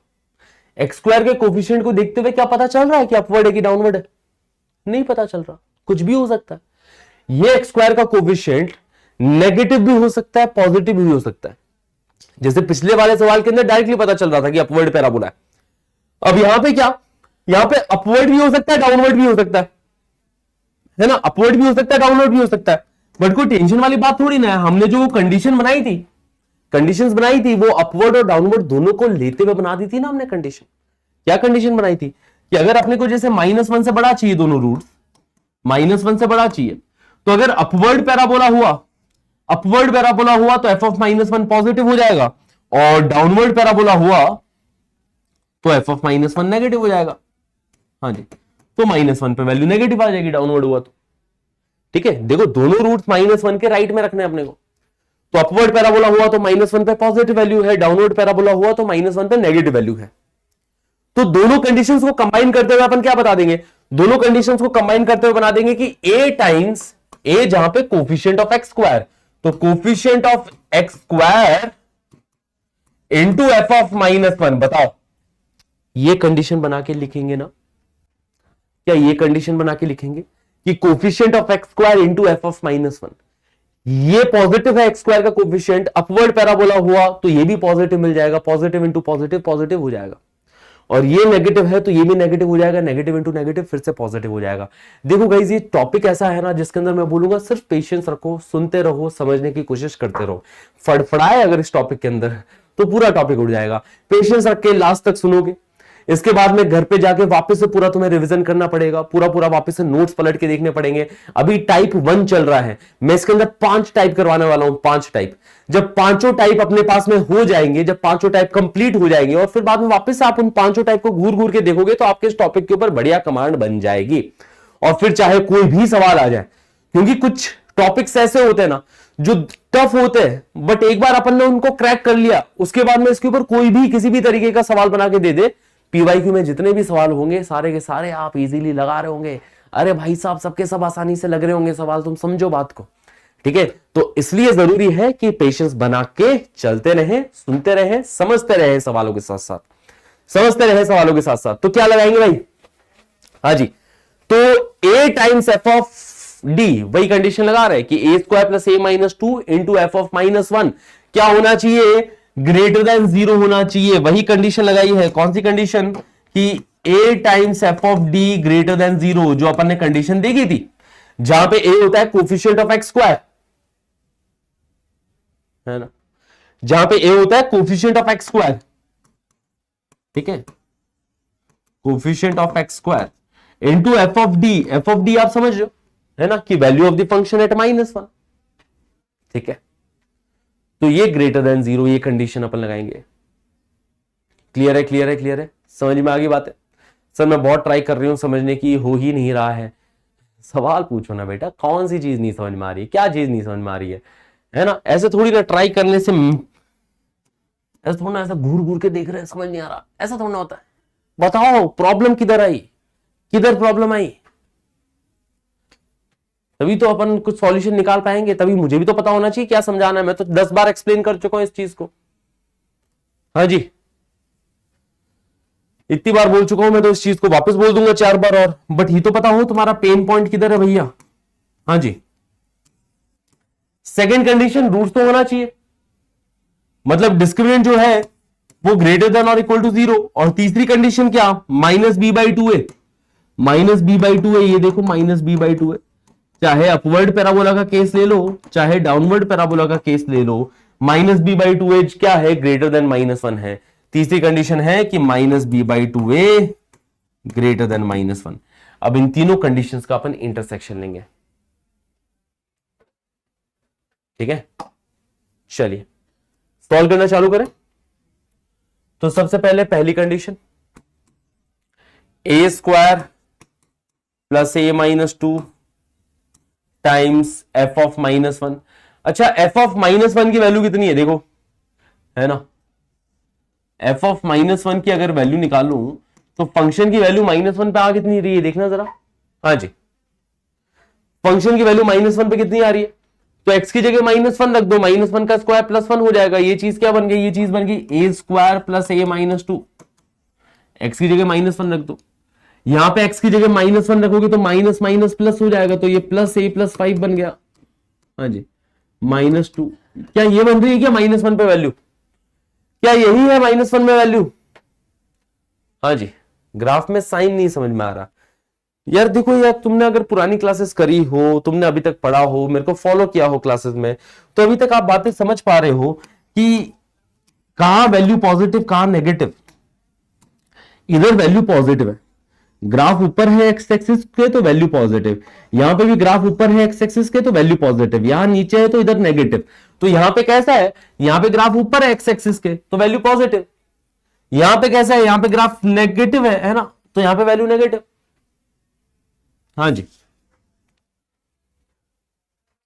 एक्स स्क्वायर के कोफिशिएंट को देखते हुए क्या पता चल रहा है कि अपवर्ड है कि डाउनवर्ड है, नहीं पता चल रहा, कुछ भी हो सकता है। ये एक्स स्क्वायर का कोफिशिएंट नेगेटिव भी हो सकता है, पॉजिटिव भी हो सकता है, जैसे पिछले वाले सवाल के अंदर डायरेक्टली पता चल रहा था कि अपवर्ड पैराबोला है। अब यहां पे क्या, यहां पे अपवर्ड भी हो सकता है, डाउनवर्ड भी हो सकता है ना, अपवर्ड भी हो सकता है, डाउनवर्ड भी हो सकता है, बट कोई टेंशन वाली बात थोड़ी ना है। हमने जो कंडीशन बनाई थी, कंडीशंस बनाई थी, वो अपवर्ड और डाउनवर्ड दोनों को लेते हुए बना दी थी ना हमने कंडीशन। क्या कंडीशन बनाई थी कि अगर अपने को जैसे -1 से बड़ा चाहिए, दोनों रूट्स -1 से बड़ा चाहिए, तो अगर अपवर्ड पैराबोला हुआ, अपवर्ड पैराबोला हुआ तो f ऑफ -1 पॉजिटिव हो जाएगा, और डाउनवर्ड पैराबोला हुआ तो f ऑफ -1 नेगेटिव हो जाएगा। हाँ जी, तो -1 पे वैल्यू नेगेटिव आ जाएगी, डाउनवर्ड हुआ तो। ठीक है, देखो दोनों रूट्स -1 के राइट में रखने अपने को। तो अपवर्ड पैराबोला हुआ तो -1 पे पॉजिटिव वैल्यू है, डाउनवर्ड पैराबोला हुआ तो -1 पे नेगेटिव वैल्यू है। तो दोनों कंडीशंस को कंबाइन करते हुए अपन क्या बता देंगे, दोनों कंडीशंस को कंबाइन करते हुए बना देंगे कि a टाइम्स a जहां पे कोफिशिएंट ऑफ एक्स स्क्वायर, तो coefficient of X square into F of -1। बताओ ये कंडीशन बना के लिखेंगे ना, क्या ये कंडीशन बना के लिखेंगे कि coefficient of X square into F of -1, ये पॉजिटिव है एक्स स्क्वायर का कोफिशिएंट, अपवर्ड पैराबोला हुआ तो ये भी पॉजिटिव मिल जाएगा, पॉजिटिव इंटू पॉजिटिव पॉजिटिव हो जाएगा, और ये नेगेटिव है तो ये भी नेगेटिव हो जाएगा, नेगेटिव इंटू नेगेटिव फिर से पॉजिटिव हो जाएगा। देखो गाइस, ये टॉपिक ऐसा है ना जिसके अंदर मैं बोलूंगा सिर्फ पेशेंस रखो, सुनते रहो, समझने की कोशिश करते रहो। फड़फड़ाए अगर इस टॉपिक के अंदर तो पूरा टॉपिक उड़ जाएगा। पेशेंस रख के लास्ट तक सुनोगे, इसके बाद में घर पे जाके वापस से पूरा तुम्हें रिवीजन करना पड़ेगा, पूरा पूरा वापस से नोट्स पलट के देखने पड़ेंगे। अभी टाइप 1 चल रहा है, मैं इसके अंदर 5 टाइप करवाने वाला हूं, 5 टाइप। जब पांचों टाइप अपने पास में हो जाएंगे, जब पांचों टाइप कंप्लीट हो जाएंगे और फिर बाद में वापस से आप उन पांचों टाइप को घूर घूर के देखोगे तो आपके इस टॉपिक के ऊपर बढ़िया कमांड बन जाएगी। और फिर चाहे कोई भी सवाल आ जाए, क्योंकि कुछ टॉपिक्स ऐसे होते हैं ना जो टफ होते हैं, बट एक बार अपन ने उनको क्रैक कर लिया, उसके बाद में इसके ऊपर कोई भी किसी भी तरीके का सवाल बना के दे दे, पीवाईक्यू में जितने भी सवाल होंगे सारे के सारे आप इजीली लगा रहे होंगे। अरे भाई साहब, सबके सब आसानी से लग रहे होंगे सवाल, तुम समझो बात को। ठीक है, तो इसलिए जरूरी है कि पेशेंस बना के चलते रहे, सुनते रहे, समझते रहे सवालों के साथ साथ, समझते रहे सवालों के साथ साथ। तो क्या लगाएंगे भाई, हाँ जी, तो a times F of D, वही कंडीशन लगा रहे कि a square plus a minus 2 into F of -1 क्या होना चाहिए, ग्रेटर देन 0 होना चाहिए। वही कंडीशन लगाई है, कौन सी कंडीशन, कि a times F of D greater than 0, जो अपन ने कंडीशन देखी थी, जहां पे a होता है कोफिशिएंट ऑफ एक्स स्क्वायर, है ना, जहां पे a होता है कोफिशिएंट ऑफ एक्स स्क्वायर। ठीक है, coefficient of X square into F of D, F of D आप समझ रहे हो, है ना, कि value of the function at -1। ठीक है, तो ये ग्रेटर देन 0, ये कंडीशन अपन लगाएंगे। क्लियर है, क्लियर है, क्लियर है, समझ में आ गई बात है। सर मैं बहुत ट्राई कर रही हूं समझने की, हो ही नहीं रहा है। सवाल पूछो ना बेटा, कौन सी चीज नहीं समझ में आ रही है, क्या चीज नहीं समझ में आ रही है ना। ऐसे थोड़ी ना ट्राई करने से, ऐसा थोड़ा ना, ऐसा घूर घूर के देख रहे हैं समझ नहीं आ रहा, ऐसा थोड़ा ना होता है। बताओ प्रॉब्लम किधर आई, किधर प्रॉब्लम आई, तभी तो अपन कुछ सॉल्यूशन निकाल पाएंगे। तभी मुझे भी तो पता होना चाहिए क्या समझाना है, मैं तो 10 बार एक्सप्लेन कर चुका हूं इस चीज को। हाँ जी, इतनी बार बोल चुका हूं मैं, तो इस चीज को वापस बोल दूंगा 4 बार और, बट ये तो पता हो तुम्हारा पेन पॉइंट किधर है भैया। हाँ जी, सेकेंड कंडीशन रूट्स तो होना चाहिए, मतलब डिस्क्रिमिनेंट जो है वो ग्रेटर देन और इक्वल टू 0। और तीसरी कंडीशन क्या, -b/2 है, -b/2 है, ये देखो -b/2 है। चाहे अपवर्ड पैराबोला का केस ले लो, चाहे डाउनवर्ड पैराबोला का केस ले लो, -b/2 क्या है, ग्रेटर देन -1 है। तीसरी कंडीशन है कि -b/2 ग्रेटर देन -1। अब इन तीनों कंडीशंस का अपन इंटरसेक्शन लेंगे। ठीक है, चलिए सॉल्व करना चालू करें। तो सबसे पहले पहली condition, a square plus a minus 2 times f of -1। अच्छा, f ऑफ -1 की वैल्यू कितनी है देखो, है ना, f ऑफ -1 की अगर वैल्यू निकालूं तो फंक्शन की वैल्यू -1 पे आ कितनी रही है देखना जरा। हाँ जी, फंक्शन की वैल्यू -1 पे कितनी आ रही है, तो x की जगह -1 रख दो, -1 का स्क्वायर +1 हो जाएगा। ये चीज क्या बन गई, ये चीज बन गई a square plus a minus 2। x की जगह -1 रख दो, यहां पे x की जगह -1 रखोगे तो माइनस माइनस प्लस हो जाएगा, तो ये प्लस a प्लस 5 बन गया। हाँ जी, -2, क्या ये बन रही है क्या -1 पे वैल्यू, क्या यही है -1 में वैल्यू। हाँ जी, ग्राफ में साइन नहीं समझ में आ रहा यार। देखो यार, तुमने अगर पुरानी क्लासेस करी हो, तुमने अभी तक पढ़ा हो, मेरे को फॉलो किया हो क्लासेस में, तो अभी तक आप बातें समझ पा रहे हो कि कहां वैल्यू पॉजिटिव कहां नेगेटिव। इधर वैल्यू पॉजिटिव है, ग्राफ ऊपर है एक्स एक्सिस के तो वैल्यू पॉजिटिव, यहां पे भी ग्राफ ऊपर है एक्स एक्सिस के तो वैल्यू पॉजिटिव, यहां नीचे है तो इधर नेगेटिव। तो यहां पे कैसा है, यहां पे ग्राफ ऊपर है एक्स एक्सिस के तो वैल्यू पॉजिटिव, यहां पे कैसा है, यहां पे ग्राफ नेगेटिव है ना, तो यहां पे वैल्यू नेगेटिव। हाँ जी,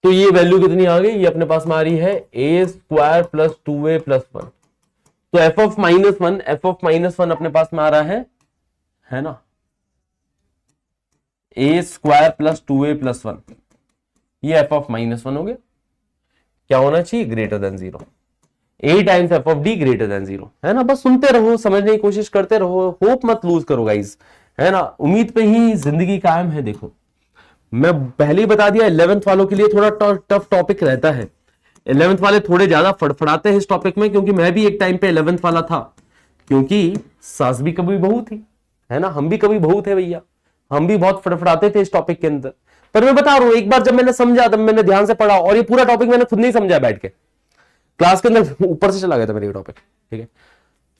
तो ये वैल्यू कितनी आ गई, ये अपने पास में आ रही है ए स्क्वायर प्लस 2a प्लस 1। तो एफ ऑफ माइनस वन अपने पास में आ रहा है ना, ए स्क्वायर प्लस 2a प्लस 1, ये एफ ऑफ -1 हो गया। क्या होना चाहिए, greater than 0। A times F of D greater than 0, है ना। बस सुनते रहो, समझने की कोशिश करते रहो, होप मत लूज करो गाइस, है ना। उम्मीद पे ही जिंदगी कायम है। देखो मैं पहले ही बता दिया, 11th वालों के लिए थोड़ा टफ टॉपिक रहता है। 11th वाले थोड़े ज्यादा फड़फड़ाते हैं इस टॉपिक में, क्योंकि मैं भी एक टाइम पे 11th वाला था, क्योंकि सास भी कभी बहू थी, है ना, हम भी कभी बहू थे भैया, हम भी बहुत फड़फड़ाते थे इस टॉपिक के अंदर। पर मैं बता रहा हूं, एक बार जब मैंने समझा, तब मैंने ध्यान से पढ़ा, और ये पूरा टॉपिक मैंने खुद नहीं समझा बैठ के, क्लास के अंदर ऊपर से चला गया था मेरे टॉपिक, ठीक है।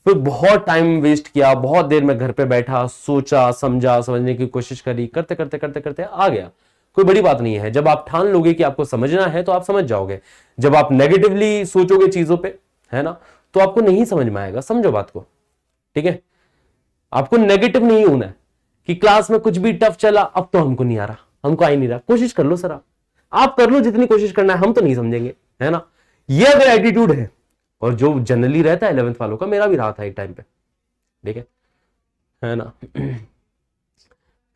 फिर बहुत टाइम वेस्ट किया, बहुत देर में घर पे बैठा, सोचा, समझा, समझने की कोशिश करी, करते करते करते करते आ गया। कोई बड़ी बात नहीं है, जब आप ठान लोगे कि आपको समझना है तो आप समझ जाओगे। जब आप नेगेटिवली सोचोगे चीजों पे, है ना, तो आपको नहीं समझ में आएगा। समझो बात को, ठीक है। आपको नेगेटिव नहीं होना है कि क्लास में कुछ भी टफ चला, अब तो हमको नहीं आ रहा, हमको आ ही नहीं रहा। कोशिश कर लो सर, आप कर लो जितनी कोशिश करना है, हम तो नहीं समझेंगे, है ना। ये अगर एटीट्यूड है, और जो जनरली रहता है 11th वालों का, मेरा भी रहा था एक टाइम पे, ठीक है ना।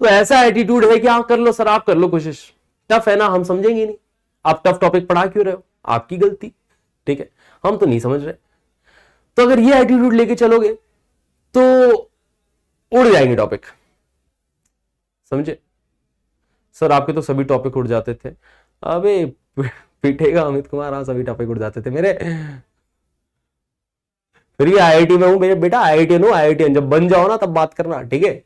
तो ऐसा एटीट्यूड है कि हाँ कर लो सर, आप कर लो कोशिश, टफ है ना, हम समझेंगे नहीं, आप टफ टॉपिक पढ़ा क्यों रहे हो, आपकी गलती, ठीक है, हम तो नहीं समझ रहे। तो अगर ये एटीट्यूड लेके चलोगे तो उड़ जाएंगे टॉपिक, समझे। सर आपके तो सभी टॉपिक उड़ जाते थे। अबे पीटेगा अमित कुमार, हाँ सभी टॉपिक उड़ जाते थे मेरे। फिर ये आईआईटी में हूं मेरे बेटा, आईआईटीएन हूं, आईआईटीएन जब बन जाओ ना तब बात करना, ठीक है।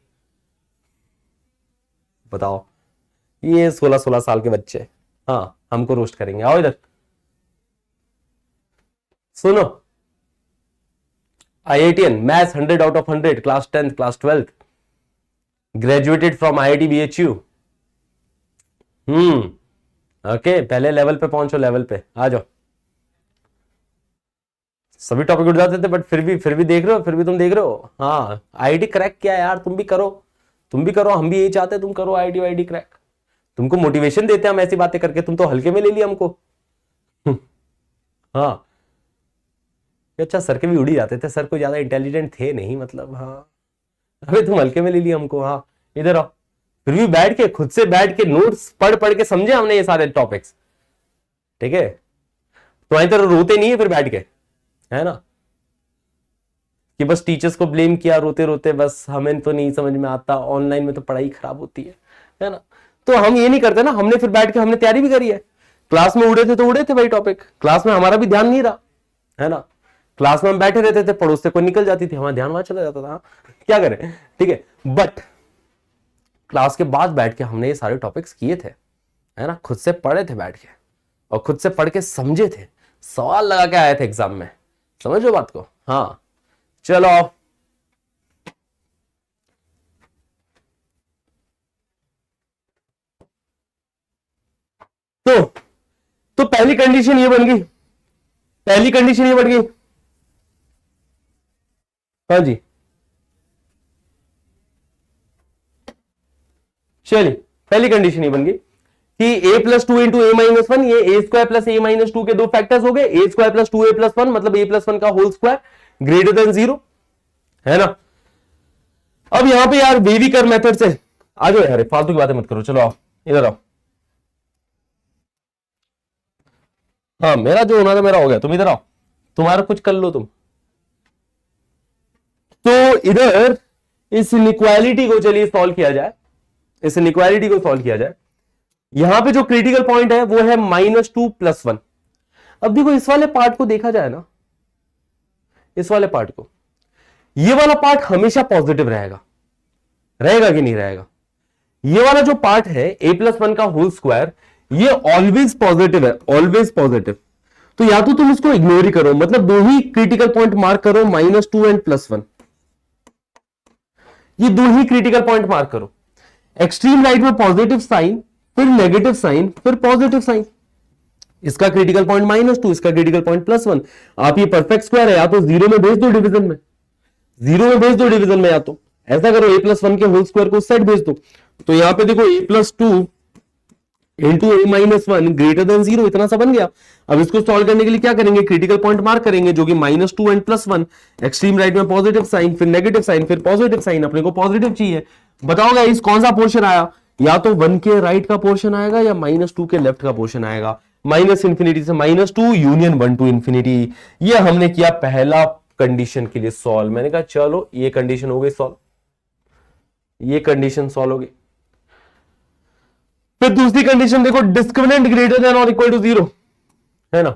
बताओ, ये 16-16 साल के बच्चे, हाँ हमको रोस्ट करेंगे। आओ इधर सुनो, IITian maths 100 out of 100, class 10th class 12th, graduated from IIT BHU. Okay, पहले लेवल पे पहुंचो, लेवल पे आ जाओ। सभी टॉपिक उठ जाते थे, बट फिर भी देख रहे हो, फिर भी तुम देख रहे हो। हाँ आईआईटी क्रैक किया यार, तुम भी करो, तुम भी करो, हम भी यही चाहते हैं तुम करो आईआईटी क्रैक। तुमको मोटिवेशन देते हैं हम ऐसी बातें करके, तुम तो हल्के में ले लिया हमको। हाँ अच्छा, सर के भी उड़ ही जाते थे, सर को ज्यादा इंटेलिजेंट थे नहीं, मतलब हाँ। अबे तुम हल्के में ले लिया हमको, हाँ इधर आओ। फिर भी बैठ के, खुद से बैठ के नोट्स पढ़ पढ़ के समझे हमने ये सारे टॉपिक्स, ठीक है। तुम्हारी तरह रोते नहीं है फिर बैठ के, है ना, कि बस टीचर्स को ब्लेम किया रोते रोते, बस हमें तो नहीं समझ में आता, ऑनलाइन में तो पढ़ाई खराब होती है ना। तो हम ये नहीं करते ना, हमने फिर बैठ के हमने तैयारी भी करी है। क्लास में उड़े थे तो उड़े थे भाई टॉपिक, क्लास में हमारा भी ध्यान नहीं रहा, है ना। क्लास में हम बैठे रहते थे, पड़ोस से कोई निकल जाती थी, हमारा ध्यान वहां चला जाता था, क्या करें, ठीक है। बट क्लास के बाद बैठ के हमने ये सारे टॉपिक्स किए थे, है ना, खुद से पढ़े थे बैठ के, और खुद से पढ़ के समझे थे, सवाल लगा के आए थे एग्जाम में, समझो बात को। हाँ चलो तो पहली कंडीशन ये बन गई, पहली कंडीशन ये बन गई, हाँ जी चलिए, पहली कंडीशन ये बन गई कि a प्लस 2 इंटू a-1, ये a स्क्वायर प्लस a-2 के दो फैक्टर्स हो गए, a square plus 2a plus 1 मतलब a प्लस 1 का होल स्क्वायर ग्रेटर देन 0, है ना। अब यहां पे यार बेबीकर मेथड से आ जाओ यार, फालतू की बातें मत करो, चलो आओ इधर आओ। हाँ मेरा जो होना था मेरा हो गया, तुम इधर आओ, तुम्हारा कुछ कर लो तुम। तो इधर इस इनइक्वालिटी को चलिए सॉल्व किया जाए, इस इनइक्वालिटी को सॉल्व किया जाए। यहां पे जो क्रिटिकल पॉइंट है वो है -2 + 1। अब देखो इस वाले पार्ट को देखा जाए ना, इस वाले पार्ट को, ये वाला पार्ट हमेशा पॉजिटिव रहेगा, रहेगा कि नहीं रहेगा। ये वाला जो पार्ट है a + 1 का होल स्क्वायर, ये ऑलवेज पॉजिटिव है, ऑलवेज पॉजिटिव। तो या तो तुम इसको इग्नोर ही करो, मतलब दो ही क्रिटिकल पॉइंट मार्क करो, -2 एंड +1, ये दो ही क्रिटिकल पॉइंट मार्क करो। एक्सट्रीम राइट में पॉजिटिव साइन, फिर नेगेटिव साइन, फिर पॉजिटिव साइन। इसका क्रिटिकल पॉइंट -2, इसका क्रिटिकल पॉइंट +1। आप ये परफेक्ट स्क्वायर है, या तो 0 में भेज दो डिवीजन में, 0 में भेज दो डिवीजन में, या तो ऐसा करो a + 1 के होल स्क्वायर को उस साइड भेज दो, तो यहां पे देखो a plus two into A minus one greater than zero, इतना सा बन गया। अब इसको सॉल्व करने के लिए क्या करेंगे, क्रिटिकल पॉइंट मार्क करेंगे जो कि minus two and plus one, extreme right में पॉजिटिव साइन, फिर नेगेटिव साइन, फिर पॉजिटिव साइन, अपने को पॉजिटिव चाहिए। बताओ गाइस कौन सा पोर्शन आया, या तो वन के राइट का पोर्शन आएगा या माइनस टू के लेफ्ट का पोर्शन आएगा। माइनस इंफिनिटी से minus two union one two infinity, ये हमने किया पहला कंडीशन के लिए सॉल्व। मैंने कहा चलो ये कंडीशन हो गई सॉल्व, ये कंडीशन सॉल्व हो गई। फिर दूसरी कंडीशन देखो, डिस्क्रिमिनेंट ग्रेटर देन और इक्वल टू जीरो, है ना।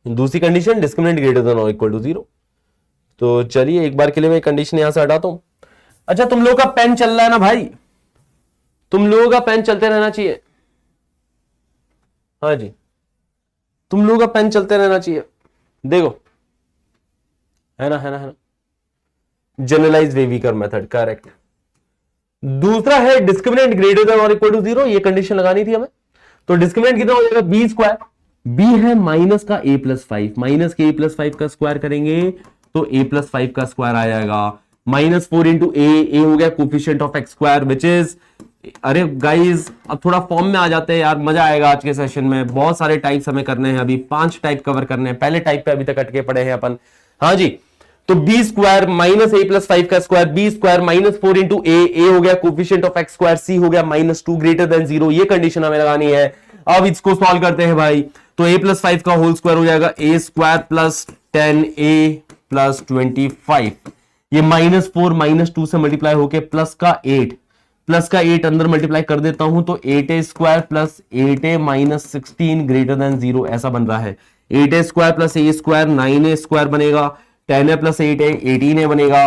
दूसरी कंडीशन डिस्क्रिमिनेंट ग्रेटर देन और इक्वल टू जीरो। तो चलिए एक बार के लिए मैं कंडीशन यहां से हटाता हूं। अच्छा तुम लोगों का पेन चल रहा है ना भाई, तुम लोगों का पेन चलते रहना चाहिए। हाँ जी, तुम लोगों का पेन चलते रहना चाहिए। देखो है ना, है ना, है ना। जनरलाइज वेवीकर मेथड करेक्ट। दूसरा है डिस्क्रिमिनेंट ग्रेटर देन और इक्वल टू जीरो, ये कंडीशन लगानी थी हमें। तो डिस्क्रिमिनेंट कितना हो जाएगा, बी स्क्वायर। बी है माइनस का ए प्लस फाइव, माइनस के ए प्लस फाइव का स्क्वायर करेंगे तो ए प्लस फाइव का स्क्वायर आ जाएगा। माइनस फोर इंटू ए हो गया coefficient of X square which is, अरे गाइज अब थोड़ा फॉर्म में आ जाते हैं यार, मजा आएगा आज के सेशन में। बहुत सारे टाइप्स हमें करने हैं, अभी 5 टाइप कवर करने हैं, पहले टाइप पे अभी तक अटके पड़े हैं अपन। हाँ जी, तो B square minus A plus five का square, B square minus four into A हो गया coefficient of X square, C हो गया minus two greater than zero, ये कंडीशन हमें लगानी है। अब इसको सॉल्व करते हैं भाई, तो ए प्लस फाइव का होल स्क्वायर हो जाएगा ए स्क्वायर प्लस 10a प्लस 25, ये माइनस फोर माइनस टू से मल्टीप्लाई होके प्लस का 8, प्लस का 8 अंदर मल्टीप्लाई कर देता हूं तो 8a square plus 8a minus 16 greater than zero, ऐसा बन रहा है। 8a स्क्वायर प्लस ए स्क्वायर 9a स्क्वायर बनेगा, 10a प्लस 8a 18a बनेगा।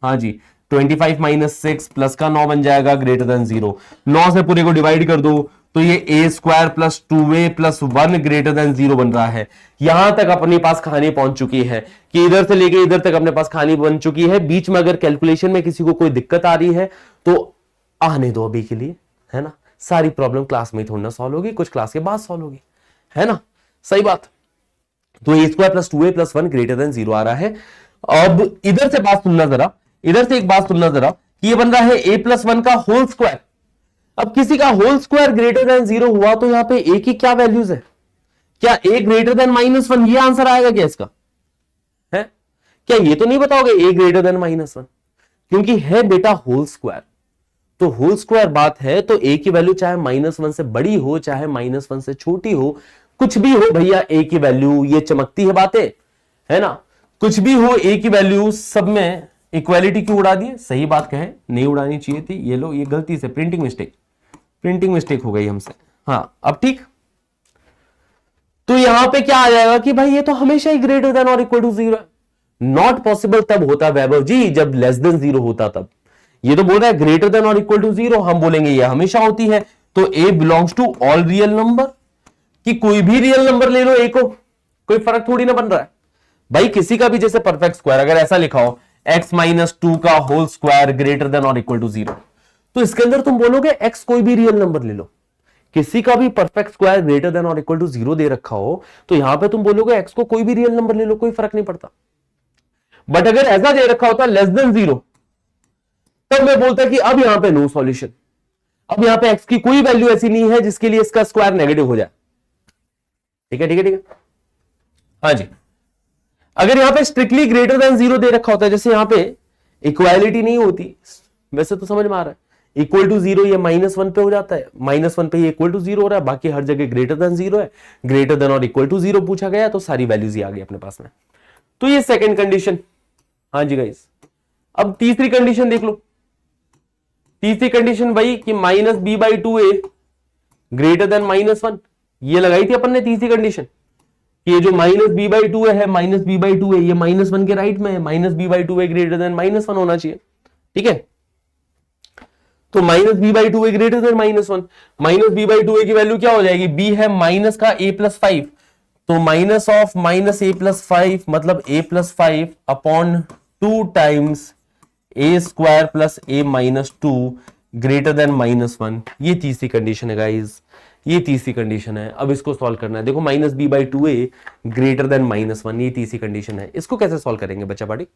हाँ जी, 25 माइनस 6 प्लस का 9 बन जाएगा ग्रेटर देन जीरो। 9 से पूरे को डिवाइड कर दो तो ये a square plus 2a plus 1 greater than zero बन रहा है। यहां तक अपने पास कहानी पहुंच चुकी है कि इधर से लेके इधर तक अपने पास कहानी बन चुकी है। बीच में अगर कैलकुलेशन में किसी को कोई दिक्कत आ रही है तो आने दो अभी के लिए, है ना। सारी प्रॉब्लम क्लास में थोड़ा ना सॉल्व होगी, कुछ क्लास के बाद सॉल्व होगी, है ना, सही बात। तो A square plus 2a plus 1 greater than zero आ रहा है। अब इधर से बात सुनना जरा, इधर से एक बात सुनना जरा कि ये बन रहा है a प्लस 1 का होल स्क्वायर। अब किसी का whole square greater than zero हुआ तो यहां पे a की क्या वैल्यूज है, क्या a greater than minus one, ये आंसर आएगा क्या इसका, है क्या, ये तो नहीं बताओगे a greater than minus one, क्योंकि है बेटा होल स्क्वायर। तो होल स्क्वायर बात है तो a की वैल्यू चाहे माइनस वन से बड़ी हो चाहे माइनस वन से छोटी हो, कुछ भी हो भैया a की वैल्यू, ये चमकती है बातें, है ना। कुछ भी हो a की वैल्यू, सब में इक्वालिटी क्यों उड़ा दी, सही बात कहे, नहीं उड़ानी चाहिए थी। ये लो, ये गलती से प्रिंटिंग मिस्टेक हो गई हमसे। हाँ अब ठीक, तो यहां पे क्या आ जाएगा कि भाई ये तो हमेशा ही ग्रेटर देन और इक्वल टू जीरो है। नॉट पॉसिबल तब होता वैभव जी जब लेस देन जीरो होता, तब ये तो बोल रहा है ग्रेटर देन और इक्वल टू जीरो, हम बोलेंगे ये हमेशा होती है। तो a belongs to all real number, कि कोई भी रियल नंबर ले लो a को, कोई फर्क थोड़ी ना बन रहा है भाई। किसी का भी जैसे परफेक्ट स्क्वायर अगर ऐसा लिखा हो x माइनस टू का होल स्क्वायर ग्रेटर देन और इक्वल टू जीरो, तो इसके अंदर तुम बोलोगे x कोई भी रियल नंबर ले लो। किसी का भी परफेक्ट स्क्वायर ग्रेटर देन और इक्वल टू जीरो दे रखा हो तो यहां पे तुम बोलोगे x को कोई भी रियल नंबर ले लो, कोई फर्क नहीं पड़ता। बट अगर ऐसा दे रखा होता लेस देन जीरो, तब मैं बोलता कि अब यहां पे नो सॉल्यूशन, अब यहां पे x की कोई वैल्यू ऐसी नहीं है जिसके लिए इसका स्क्वायर नेगेटिव हो जाए। ठीक है, ठीक है, ठीक है। हाँ जी, अगर यहां पे स्ट्रिक्टली ग्रेटर देन जीरो दे रखा होता है, जैसे यहां पे इक्वालिटी नहीं होती, वैसे तो समझ में आ रहा है, इक्वल टू जीरो ये माइनस वन पे हो जाता है, माइनस वन पे ये इक्वल टू जीरो हो रहा है, बाकी हर जगह ग्रेटर देन जीरो है। ग्रेटर देन और इक्वल टू जीरो पूछा गया तो सारी वैल्यूज ही आ गई अपने पास में। तो ये सेकंड कंडीशन। हाँ जी गाइस, अब तीसरी कंडीशन देख लो। तीसरी कंडीशन वही कि minus B by two A greater than minus one, ये लगाई थी अपन ने तीसरी कंडीशन कि ये जो माइनस बी बाई टू है माइनस बी बाई टू है, ये माइनस वन के राइट में है, माइनस बी बाई टू है ग्रेटर देन माइनस वन होना चाहिए। ठीक है, तो minus B by two A greater than minus one, minus B by two A की वैल्यू क्या हो जाएगी, बी है माइनस का ए प्लस फाइव, तो minus of minus A plus five मतलब ए plus five upon two times A square plus A minus two greater than minus one. ये तीसरी कंडीशन है गाइज, ये तीसरी कंडीशन है। अब इसको सॉल्व करना है। देखो minus B by two A greater than minus one, ये तीसरी कंडीशन है। इसको कैसे सॉल्व करेंगे बच्चा पार्टी?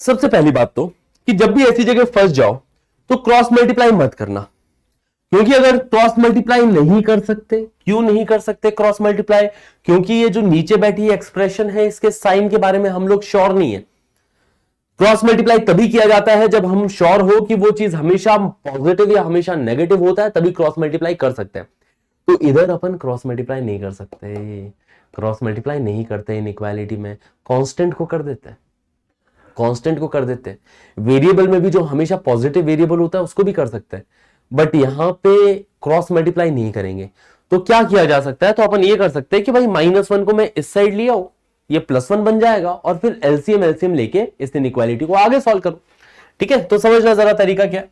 सबसे पहली बात तो कि जब भी ऐसी जगह फंस जाओ तो क्रॉस मल्टीप्लाई मत करना, क्योंकि अगर क्रॉस मल्टीप्लाई नहीं कर सकते, क्यों नहीं कर सकते क्रॉस मल्टीप्लाई? क्योंकि ये जो नीचे बैठी एक्सप्रेशन है इसके साइन के बारे में हम लोग श्योर नहीं है। क्रॉस मल्टीप्लाई तभी किया जाता है जब हम श्योर हो कि वो चीज हमेशा पॉजिटिव या हमेशा नेगेटिव होता है, तभी क्रॉस मल्टीप्लाई कर सकते हैं। तो इधर अपन क्रॉस मल्टीप्लाई नहीं कर सकते, क्रॉस मल्टीप्लाई नहीं करते इनइक्वालिटी में, कांस्टेंट को कर देते हैं, कांस्टेंट को कर देते हैं। वेरिएबल में भी जो हमेशा पॉजिटिव वेरिएबल होता है उसको भी कर सकते हैं, बट यहां पे क्रॉस मल्टीप्लाई नहीं करेंगे। तो क्या किया जा सकता है? तो अपन ये कर सकते हैं कि भाई -1 को मैं इस साइड ले आऊं, ये +1 बन जाएगा, और फिर एलसीएम लेके इस इनइक्वालिटी को आगे सॉल्व करो। ठीक है, तो समझना जरा तरीका क्या है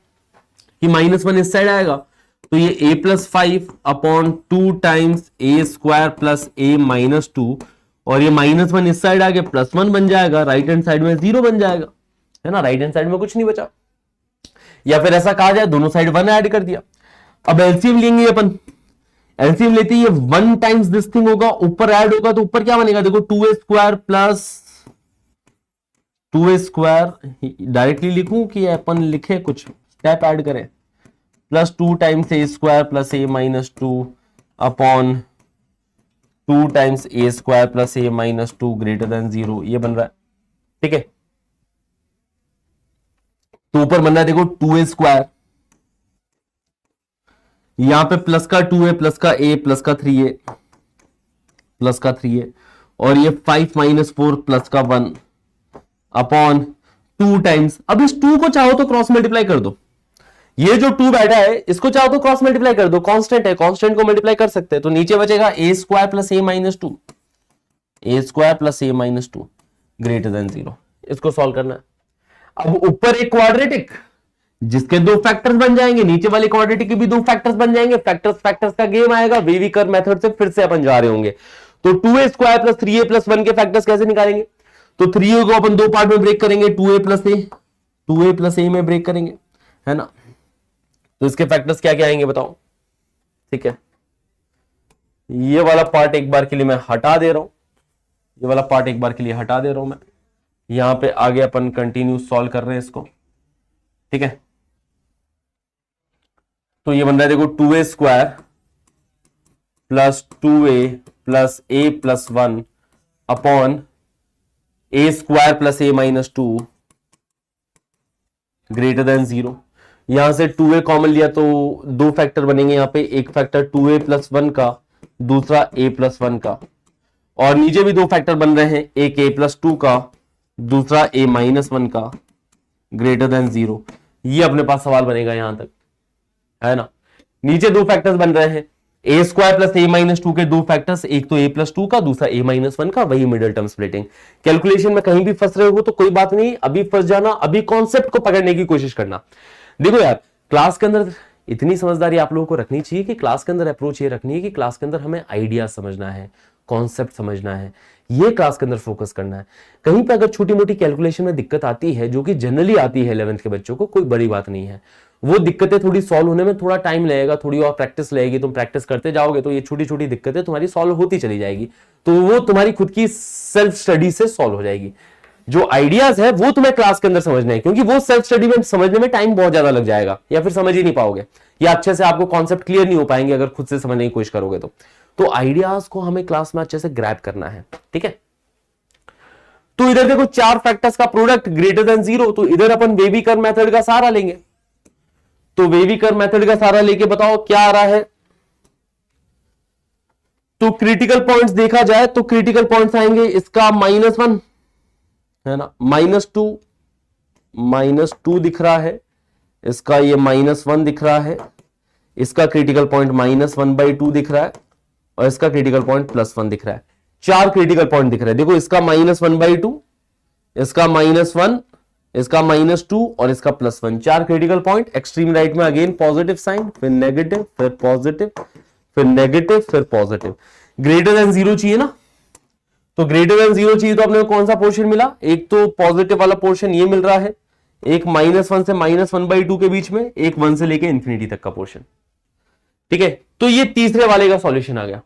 कि -1 इस साइड आएगा तो ये a+5 upon 2 times a² plus a-2, और ये -1 इस साइड आगे +1 बन जाएगा, राइट हैंड साइड में 0 बन जाएगा, है ना, राइट हैंड साइड में कुछ नहीं बचा। या फिर ऐसा कहा जाए दोनों साइड 1 ऐड कर दिया। अब एलसीएम लेंगे अपन, एलसीएम लेते ही 1 टाइम्स दिस थिंग होगा, ऊपर ऐड होगा तो ऊपर क्या बनेगा? देखो 2a² प्लस 2a², डायरेक्टली लिखूं कि अपन लिखे कुछ स्टेप ऐड करें, plus 2 times a² plus a-2 upon 2 times a² plus a-2 greater than 0, ये बन रहा है। ठीक है, तो ऊपर बन रहा है देखो 2a², यहां पे प्लस का 2a प्लस का a प्लस का 3a प्लस का 3a, और ये 5 - 4 प्लस का 1 अपॉन 2 टाइम्स। अब इस 2 को चाहो तो क्रॉस मल्टीप्लाई कर दो, ये जो 2 बैठा है इसको चाहो तो क्रॉस मल्टीप्लाई कर दो, कांस्टेंट है, कांस्टेंट को मल्टीप्लाई कर सकते हैं। तो नीचे बचेगा a² plus a-2, a² plus a-2 greater than 0। इसको सॉल्व करना है। अब ऊपर एक क्वाड्रेटिक जिसके 2 फैक्टर्स बन जाएंगे, नीचे वाले क्वाड्रेटिक के भी 2 फैक्टर्स बन जाएंगे, फैक्टर्स का गेम आएगा। वेवी कर्व मेथड से फिर से अपन जा रहे होंगे। तो 2a² प्लस 3a प्लस 1 के फैक्टर्स कैसे निकालेंगे? तो 3a को अपन 2 पार्ट में ब्रेक करेंगे, 2a प्लस a में ब्रेक करेंगे, है ना। तो इसके फैक्टर्स क्या क्या आएंगे बताओ? ठीक है, ये वाला पार्ट एक बार के लिए मैं हटा दे रहा हूं, ये वाला पार्ट एक बार के लिए हटा दे रहा हूं मैं। यहां पे आगे अपन कंटिन्यू सॉल्व कर रहे हैं इसको। ठीक है, तो ये बन रहा है देखो 2a² plus 2a plus a plus 1 upon a² plus a-2 greater than 0। यहां से 2a कॉमन लिया तो 2 फैक्टर बनेंगे यहां पे, एक फैक्टर 2a प्लस 1 का, दूसरा a प्लस 1 का, और नीचे भी 2 फैक्टर बन रहे हैं, एक a प्लस 2 का, दूसरा a-1 का, ग्रेटर देन 0। ये अपने पास सवाल बनेगा यहां तक, है ना। नीचे 2 फैक्टर्स बन रहे हैं, a² प्लस a-2 के 2 फैक्टर्स, एक तो a प्लस 2 का, दूसरा a-1 का, वही मिडिल टर्म स्प्लिटिंग। कैलकुलेशन में कहीं भी फंस रहे हो तो कोई बात नहीं, अभी फंस जाना, अभी कॉन्सेप्ट को पकड़ने की कोशिश करना। देखो यार, क्लास के अंदर इतनी समझदारी आप लोगों को रखनी चाहिए कि क्लास के अंदर अप्रोच ये रखनी है कि क्लास के अंदर हमें आइडिया समझना है, कॉन्सेप्ट समझना है, ये क्लास के अंदर फोकस करना है। कहीं पे अगर छोटी मोटी कैलकुलेशन में दिक्कत आती है, जो कि जनरली आती है 11th के बच्चों को, कोई बड़ी बात नहीं है। वो दिक्कतें थोड़ी सॉल्व होने में थोड़ा टाइम लगेगा, थोड़ी और प्रैक्टिस लगेगी, तुम प्रैक्टिस करते जाओगे तो ये छोटी छोटी दिक्कतें तुम्हारी सॉल्व होती चली जाएगी। तो वो तुम्हारी खुद की सेल्फ स्टडी से सॉल्व हो जाएगी। जो आइडियाज है वो तुम्हें क्लास के अंदर समझना है, क्योंकि वो सेल्फ स्टडी में समझने में टाइम बहुत ज्यादा लग जाएगा, या फिर समझ ही नहीं पाओगे, या अच्छे से आपको कॉन्सेप्ट क्लियर नहीं हो पाएंगे अगर खुद से समझने की कोशिश करोगे तो आइडियाज को हमें क्लास में अच्छे से ग्रैब करना है। ठीक है, तो इधर देखो 4 फैक्टर्स का प्रोडक्ट ग्रेटर देन 0, तो इधर अपन वेवी कर्व मेथड का सहारा लेंगे। तो वेवी कर्व मेथड का सहारा लेके बताओ क्या आ रहा है। तो क्रिटिकल पॉइंट्स देखा जाए तो क्रिटिकल पॉइंट्स आएंगे इसका -1, है ना, -2 दिख रहा है, इसका ये -1 दिख रहा है, इसका क्रिटिकल पॉइंट -1/2 दिख रहा है, और इसका क्रिटिकल पॉइंट +1 दिख रहा है। 4 क्रिटिकल पॉइंट दिख रहा है। देखो इसका -1/2, इसका -1, इसका -2 और इसका +1, 4 क्रिटिकल पॉइंट। एक्सट्रीम राइट में अगेन पॉजिटिव साइन, फिर नेगेटिव, फिर पॉजिटिव, फिर नेगेटिव, फिर पॉजिटिव। ग्रेटर देन 0 चाहिए ना, तो ग्रेटर देन 0 चाहिए तो अपने को कौन सा पोर्शन मिला? एक तो पॉजिटिव वाला पोर्शन ये मिल रहा है, एक -1 से -1/2 के बीच में, एक 1 से लेके इंफिनिटी तक का पोर्शन। ठीक है, तो ये तीसरे वाले का सॉल्यूशन आ गया।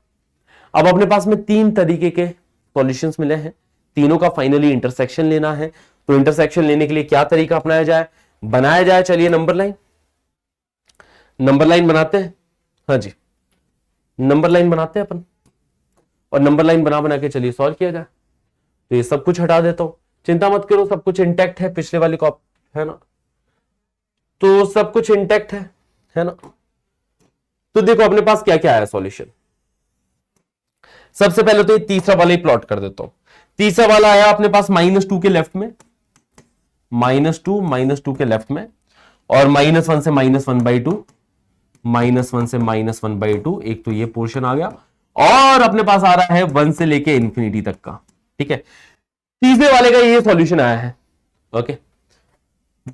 अब अपने पास में 3 तरीके के सॉल्यूशंस मिले हैं, तीनों का फाइनली इंटरसेक्शन लेना है। तो इंटरसेक्शन लेने के लिए क्या तरीका अपनाया जाए, बनाया जाए, चलिए नंबर लाइन बनाते हैं। हाँ जी, नंबर लाइन बनाते हैं अपन, और नंबर लाइन बना के चलिए सॉल्व किया जाए। तो ये सब कुछ हटा देता हूं, चिंता मत करो, सब कुछ इंटैक्ट है, पिछले वाले को है ना, तो सब कुछ इंटैक्ट है ना। तो देखो अपने पास क्या क्या आया सॉल्यूशन। सबसे पहले तो ये तीसरा वाला ही प्लॉट कर देता हूं। तीसरा वाला आया अपने पास -2 के लेफ्ट में, -2 के लेफ्ट में, और -1 से -1/2, -1 से -1/2, एक तो ये पोर्शन आ गया, और अपने पास आ रहा है 1 से लेके इंफिनिटी तक का। ठीक है, तीसरे वाले का ये सॉल्यूशन आया है। ओके,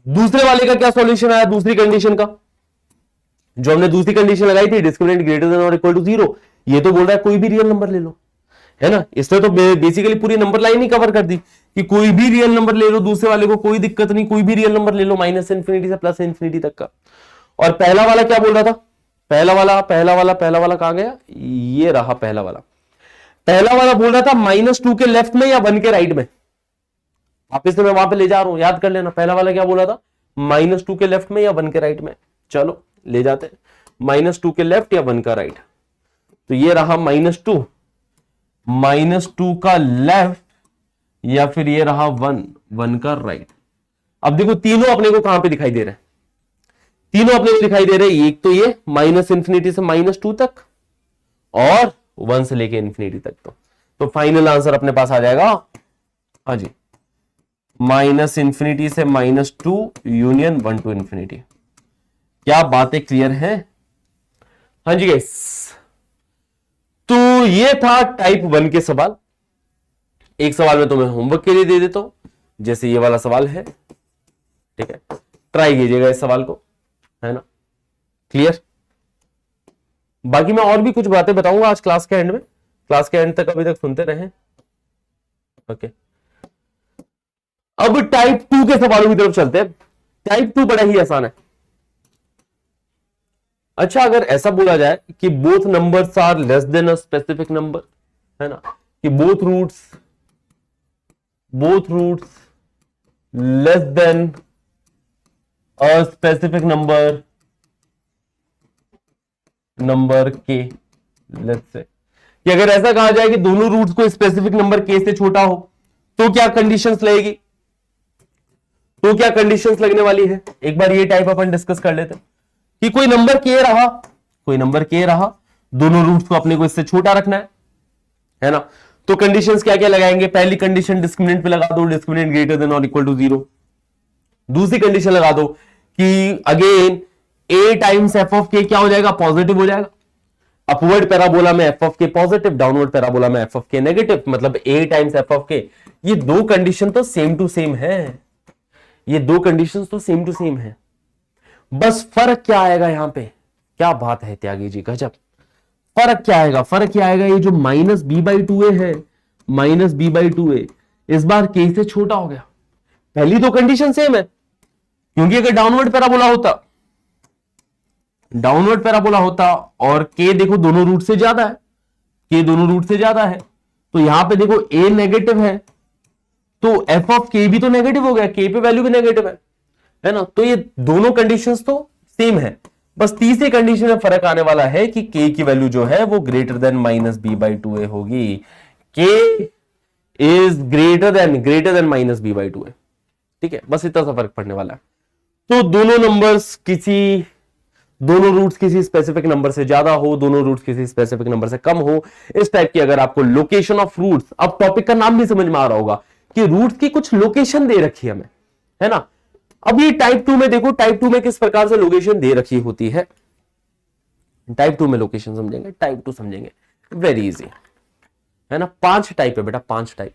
दूसरे वाले का क्या सॉल्यूशन आया, दूसरी कंडीशन का, जो हमने दूसरी कंडीशन लगाई थी, डिस्क्रिमिनेंट ग्रेटर देन और इक्वल टू 0, ये तो बोल रहा है कोई भी रियल नंबर ले लो, है ना। इसने तो बेसिकली पूरी नंबर लाइन ही कवर कर दी कि कोई भी रियल नंबर ले लो, दूसरे वाले को कोई दिक्कत नहीं, कोई भी रियल नंबर ले लो, -∞ से +∞ तक का। और पहला वाला क्या बोल रहा था, पहला वाला कहां गया, ये रहा पहला वाला बोल रहा था -2 के लेफ्ट में या 1 के राइट में। वापिस से मैं वहां पे ले जा रहा हूं, याद कर लेना, पहला वाला क्या बोल रहा था, -2 के लेफ्ट में या 1 के राइट में। चलो ले जाते हैं, -2 के लेफ्ट या 1 का राइट। तो ये रहा -2 का लेफ्ट, या फिर ये रहा 1 का राइट। अब देखो तीनों अपने को कहां पे दिखाई दे रहे हैं, तीनों अपने को दिखाई दे रहे हैं, एक तो ये -∞ से -2 तक, और 1 से लेके इंफिनिटी तक। तो फाइनल आंसर अपने पास आ जाएगा, हाँ जी, -∞ से -2 यूनियन 1 to इंफिनिटी। क्या बातें क्लियर है? हाँ जी गाइस, तो ये था टाइप 1 के सवाल। एक सवाल में तुम्हें होमवर्क के लिए दे देता हूं, जैसे ये वाला सवाल है, ठीक है, ट्राई कीजिएगा इस सवाल को, है ना, क्लियर। बाकी मैं और भी कुछ बातें बताऊंगा आज क्लास के एंड में, क्लास के एंड तक अभी तक सुनते रहें। ओके, अब टाइप 2 के सवालों की तरफ चलते हैं। टाइप 2 बड़ा ही आसान है। अच्छा, अगर ऐसा बोला जाए कि both numbers are less than a specific number, है ना, कि both roots less than a specific number के, लेट्स से, कि अगर ऐसा कहा जाए कि दोनों रूट्स को स्पेसिफिक नंबर के से छोटा हो, तो क्या कंडीशंस लगेगी, तो क्या कंडीशंस लगने वाली है। एक बार ये टाइप अपन डिस्कस कर लेते हैं कि कोई नंबर के रहा, दोनों रूट्स को अपने को इससे छोटा रखना है ना। तो कंडीशंस क्या क्या लगाएंगे, पहली कंडीशन डिस्क्रिमिनेंट पे लगा दो, डिस्क्रिमिनेंट ग्रेटर देन और इक्वल टू 0। दूसरी कंडीशन लगा दो कि again a times f of k क्या हो जाएगा, पॉजिटिव हो जाएगा। अपवर्ड पैराबोला में f of k positive, downward parabola में f ऑफ k नेगेटिव, मतलब a times f of k। ये दो कंडीशन तो सेम टू सेम है, ये दो कंडीशन तो सेम टू सेम है, बस फर्क क्या आएगा यहां पे। क्या बात है त्यागी जी, गजब। फर्क क्या आएगा, ये जो -b/2a है, -b/2a इस बार k से छोटा हो गया। पहली तो कंडीशन सेम है, क्योंकि अगर डाउनवर्ड पैराबोला होता और k देखो दोनों रूट से ज्यादा है, तो यहां पे देखो a नेगेटिव है, तो f ऑफ k भी तो नेगेटिव हो गया, k पे वैल्यू भी नेगेटिव है ना। तो ये दोनों कंडीशंस तो सेम है, बस तीसरी कंडीशन में फर्क आने वाला है कि k की वैल्यू जो है वो ग्रेटर देन -b/2a होगी। k is greater then -b/2a, ठीक है, बस इतना सा फर्क पड़ने वाला है। तो दोनों रूट्स किसी स्पेसिफिक नंबर से ज्यादा हो, दोनों रूट्स किसी स्पेसिफिक नंबर से कम हो, इस टाइप की अगर आपको लोकेशन ऑफ रूट्स, अब टॉपिक का नाम भी समझ में आ रहा होगा कि रूट्स की कुछ लोकेशन दे रखी है हमें, है ना। अब ये टाइप 2 में देखो, टाइप 2 में किस प्रकार से लोकेशन दे रखी होती है। टाइप 2 में लोकेशन समझेंगे, टाइप 2 समझेंगे, वेरी इजी है ना। 5 टाइप है बेटा, 5 टाइप।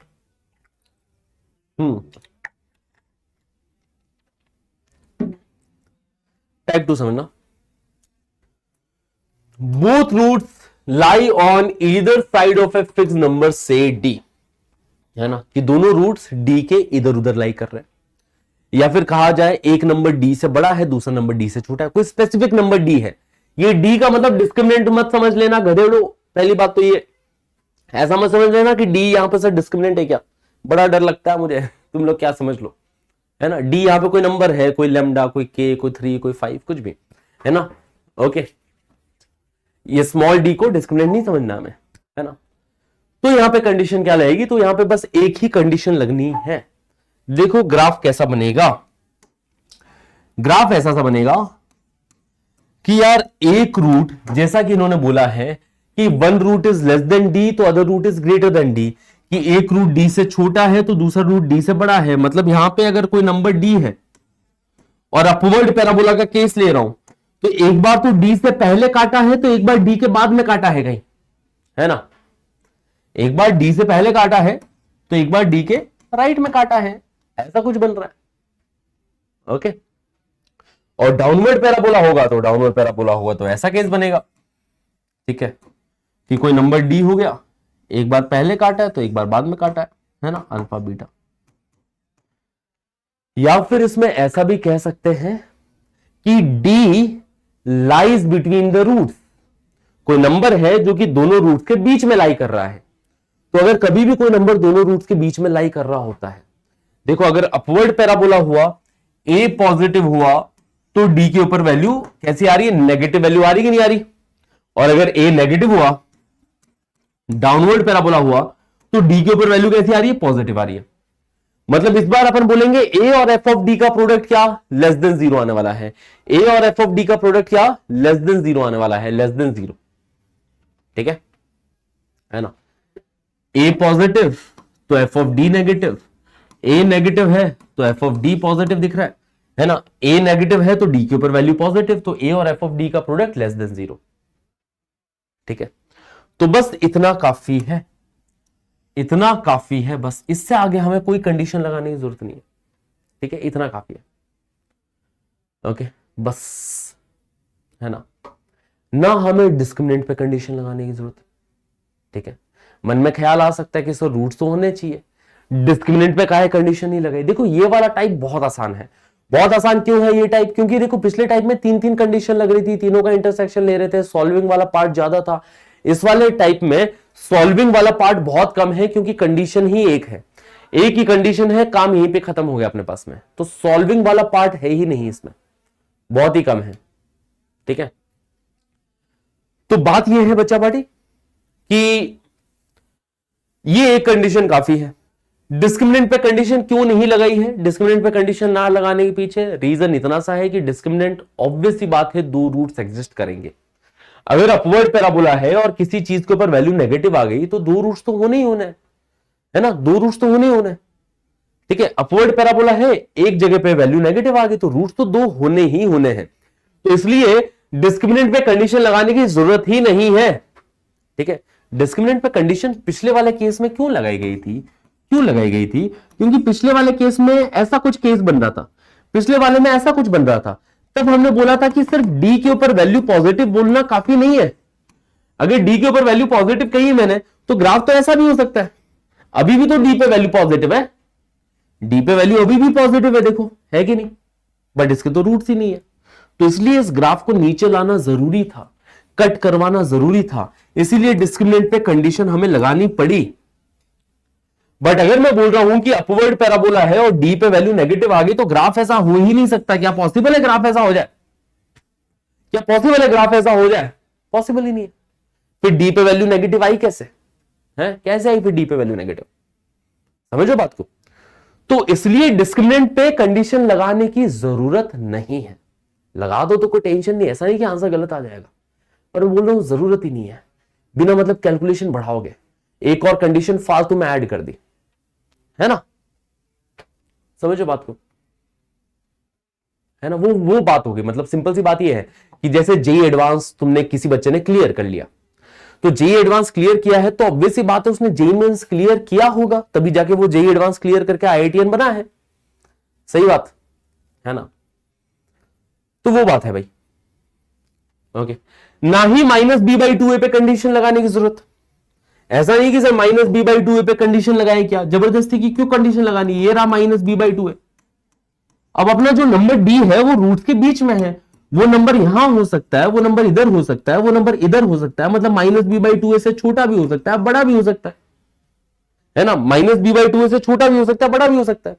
टाइप 2 समझना, both roots lie on either side of a fix number say d, है ना, कि दोनों रूट्स d के इधर उधर लाई कर रहे हैं, या फिर कहा जाए एक नंबर d से बड़ा है, दूसरा नंबर d से छोटा है, कोई स्पेसिफिक नंबर d है। ये d का मतलब डिस्क्रिमिनेंट मत समझ लेना गधेड़ो, पहली बात तो ये ऐसा मत समझ लेना कि d यहां पर सर डिस्क्रिमिनेंट है क्या, बड़ा डर लगता है मुझे, तुम लोग क्या समझ लो, है ना। डी यहाँ पे कोई नंबर है, कोई लेमडा, कोई के, कोई 3, कोई 5, कुछ भी, है ना। ओके, ये स्मॉल डी को डिस्क्रिमिनेंट नहीं समझना हमें, है ना। तो यहां पे कंडीशन क्या लगेगी, तो यहां पे बस एक ही कंडीशन लगनी है। देखो ग्राफ कैसा बनेगा, ग्राफ ऐसा सा बनेगा कि यार एक रूट, जैसा कि इन्होंने बोला है कि one root is less than D तो other root is greater than D, कि एक रूट डी से छोटा है तो दूसरा रूट डी से बड़ा है। मतलब यहां पे अगर कोई नंबर डी है और अपवर्ड पैराबोला का केस ले रहा हूं, तो एक बार तो डी से पहले काटा है तो एक बार डी के बाद में काटा है कहीं, है ना। एक बार डी से पहले काटा है तो एक बार डी के राइट में काटा है, ऐसा कुछ बन रहा है। ओके, और डाउनवर्ड पैराबोला होगा तो डाउनवर्ड पैराबोला होगा तो ऐसा केस बनेगा, ठीक है, कि कोई नंबर डी हो गया, एक बार पहले काटा है तो एक बार बाद में काटा है ना, अल्फा बीटा। या फिर इसमें ऐसा भी कह सकते हैं कि d lies between the roots, कोई नंबर है जो कि दोनों रूट्स के बीच में लाई कर रहा है। तो अगर कभी भी कोई नंबर दोनों रूट्स के बीच में लाई कर रहा होता है, देखो अगर अपवर्ड पैराबोला हुआ, ए पॉजिटिव हुआ तो डी के ऊपर वैल्यू कैसी आ रही है, नेगेटिव वैल्यू आ रही कि नहीं आ रही। और अगर ए नेगेटिव हुआ, डाउनवर्ड पैराबोला हुआ, तो डी के ऊपर वैल्यू कैसी आ रही है, पॉजिटिव आ रही है। मतलब इस बार अपन बोलेंगे ए और एफ ऑफ डी का प्रोडक्ट क्या, लेस देन जीरो आने वाला है। ए और एफ ऑफ डी का प्रोडक्ट क्या, लेस देन जीरो आने वाला है, लेस देन जीरो, ठीक है ना। ए पॉजिटिव तो F of D negative, A negative है तो एफ ऑफ डी पॉजिटिव दिख रहा है ना। ए नेगेटिव है तो डी के ऊपर वैल्यू पॉजिटिव, तो ए और एफ ऑफ डी का प्रोडक्ट लेस देन जीरो, ठीक है। तो बस इतना काफी है, इतना काफी है, बस इससे आगे हमें कोई कंडीशन लगाने की जरूरत नहीं है, ठीक है, इतना काफी है। ओके, बस, है ना हमें डिस्क्रिमिनेंट पे कंडीशन लगाने की जरूरत है, ठीक है। मन में ख्याल आ सकता है कि सर रूट्स तो होने चाहिए, डिस्क्रिमिनेंट पे काहे कंडीशन नहीं लगाई। देखो ये वाला टाइप बहुत आसान है। बहुत आसान क्यों है ये टाइप, क्योंकि देखो पिछले टाइप में 3-3 कंडीशन लग रही थी, तीनों का इंटरसेक्शन ले रहे थे, सॉल्विंग वाला पार्ट ज्यादा था। इस वाले टाइप में सॉल्विंग वाला पार्ट बहुत कम है, क्योंकि कंडीशन ही एक है, एक ही कंडीशन है, काम यहीं पे खत्म हो गया अपने पास में। तो सॉल्विंग वाला पार्ट है ही नहीं इसमें, बहुत ही कम है, ठीक है। तो बात यह है बच्चा पार्टी कि ये एक कंडीशन काफी है। डिस्क्रिमिनेंट पे कंडीशन क्यों नहीं लगाई है, डिस्क्रिमिनेंट पे कंडीशन ना लगाने के पीछे रीजन इतना सा है कि डिस्क्रिमिनेंट ऑब्वियस सी बात है, दो रूट्स एग्जिस्ट करेंगे। अगर अपवर्ड पैराबोला है और किसी चीज के ऊपर वैल्यू नेगेटिव आ गई तो दो रूट्स तो होने ही होने, है ना, दो रूट्स तो होने ही होने, ठीक है। अपवर्ड पैराबोला है, एक जगह पे वैल्यू नेगेटिव आ गई तो रूट्स तो दो होने ही होने हैं। तो इसलिए डिस्क्रिमिनेंट पे कंडीशन लगाने की जरूरत ही नहीं है, ठीक है। डिस्क्रिमिनेंट पे कंडीशन पिछले वाले केस में क्यों लगाई गई थी, क्यों लगाई गई थी, क्योंकि पिछले वाले केस में ऐसा कुछ केस बन रहा था, पिछले वाले में ऐसा कुछ बन रहा था। तब हमने बोला था कि सिर्फ डी के ऊपर वैल्यू पॉजिटिव बोलना काफी नहीं है। अगर डी के ऊपर वैल्यू पॉजिटिव कही मैंने, तो ग्राफ तो ऐसा भी हो सकता है, अभी भी तो डी पे वैल्यू पॉजिटिव है, डी पे वैल्यू अभी भी पॉजिटिव है, देखो है कि नहीं, बट इसके तो रूट्स ही नहीं है। तो इसलिए इस ग्राफ को नीचे लाना जरूरी था, कट करवाना जरूरी था, इसीलिए डिस्क्रिमिनेंट पे कंडीशन हमें लगानी पड़ी। बट अगर मैं बोल रहा हूं कि अपवर्ड पैराबोला है और डी पे वैल्यू नेगेटिव आ गई, तो ग्राफ ऐसा हो ही नहीं सकता। क्या पॉसिबल है ग्राफ ऐसा हो जाए, क्या पॉसिबल है ग्राफ ऐसा हो जाए, पॉसिबल ही नहीं है। फिर डी पे वैल्यू नेगेटिव आई कैसे है, कैसे आई फिर डी पे वैल्यू नेगेटिव, समझो बात को। तो इसलिए डिस्क्रिमिनेंट पे कंडीशन लगाने की जरूरत नहीं है। लगा दो तो कोई टेंशन नहीं, ऐसा नहीं कि आंसर गलत आ जाएगा, पर मैं बोल रहा हूं जरूरत ही नहीं है। बिना मतलब कैलकुलेशन बढ़ाओगे, एक और कंडीशन फालतू में ऐड कर दी, है ना, समझो बात को, है ना। वो बात होगी, मतलब सिंपल सी बात ये है कि जैसे जेई एडवांस तुमने किसी बच्चे ने क्लियर कर लिया, तो जेई एडवांस क्लियर किया है तो ऑब्वियस सी बात है उसने जेई मेंस क्लियर किया होगा, तभी जाके वो जेई एडवांस क्लियर करके आईआईटीएन बना है, सही बात है ना। तो वो बात है भाई, ओके। ना ही -b/2a पे कंडीशन लगाने की जरूरत, ऐसा नहीं कि सर -b/2a पे कंडीशन लगाए, क्या जबरदस्ती की क्यों कंडीशन लगानी, ये रहा -b/2a। अब अपना जो नंबर d है वो रूट के बीच में है, वो नंबर यहां हो सकता है, वो नंबर इधर हो सकता है, वो नंबर इधर हो सकता है, मतलब -b/2a से छोटा भी हो सकता है, बड़ा भी हो सकता है ना, -b/2a से छोटा भी हो सकता है, बड़ा भी हो सकता है।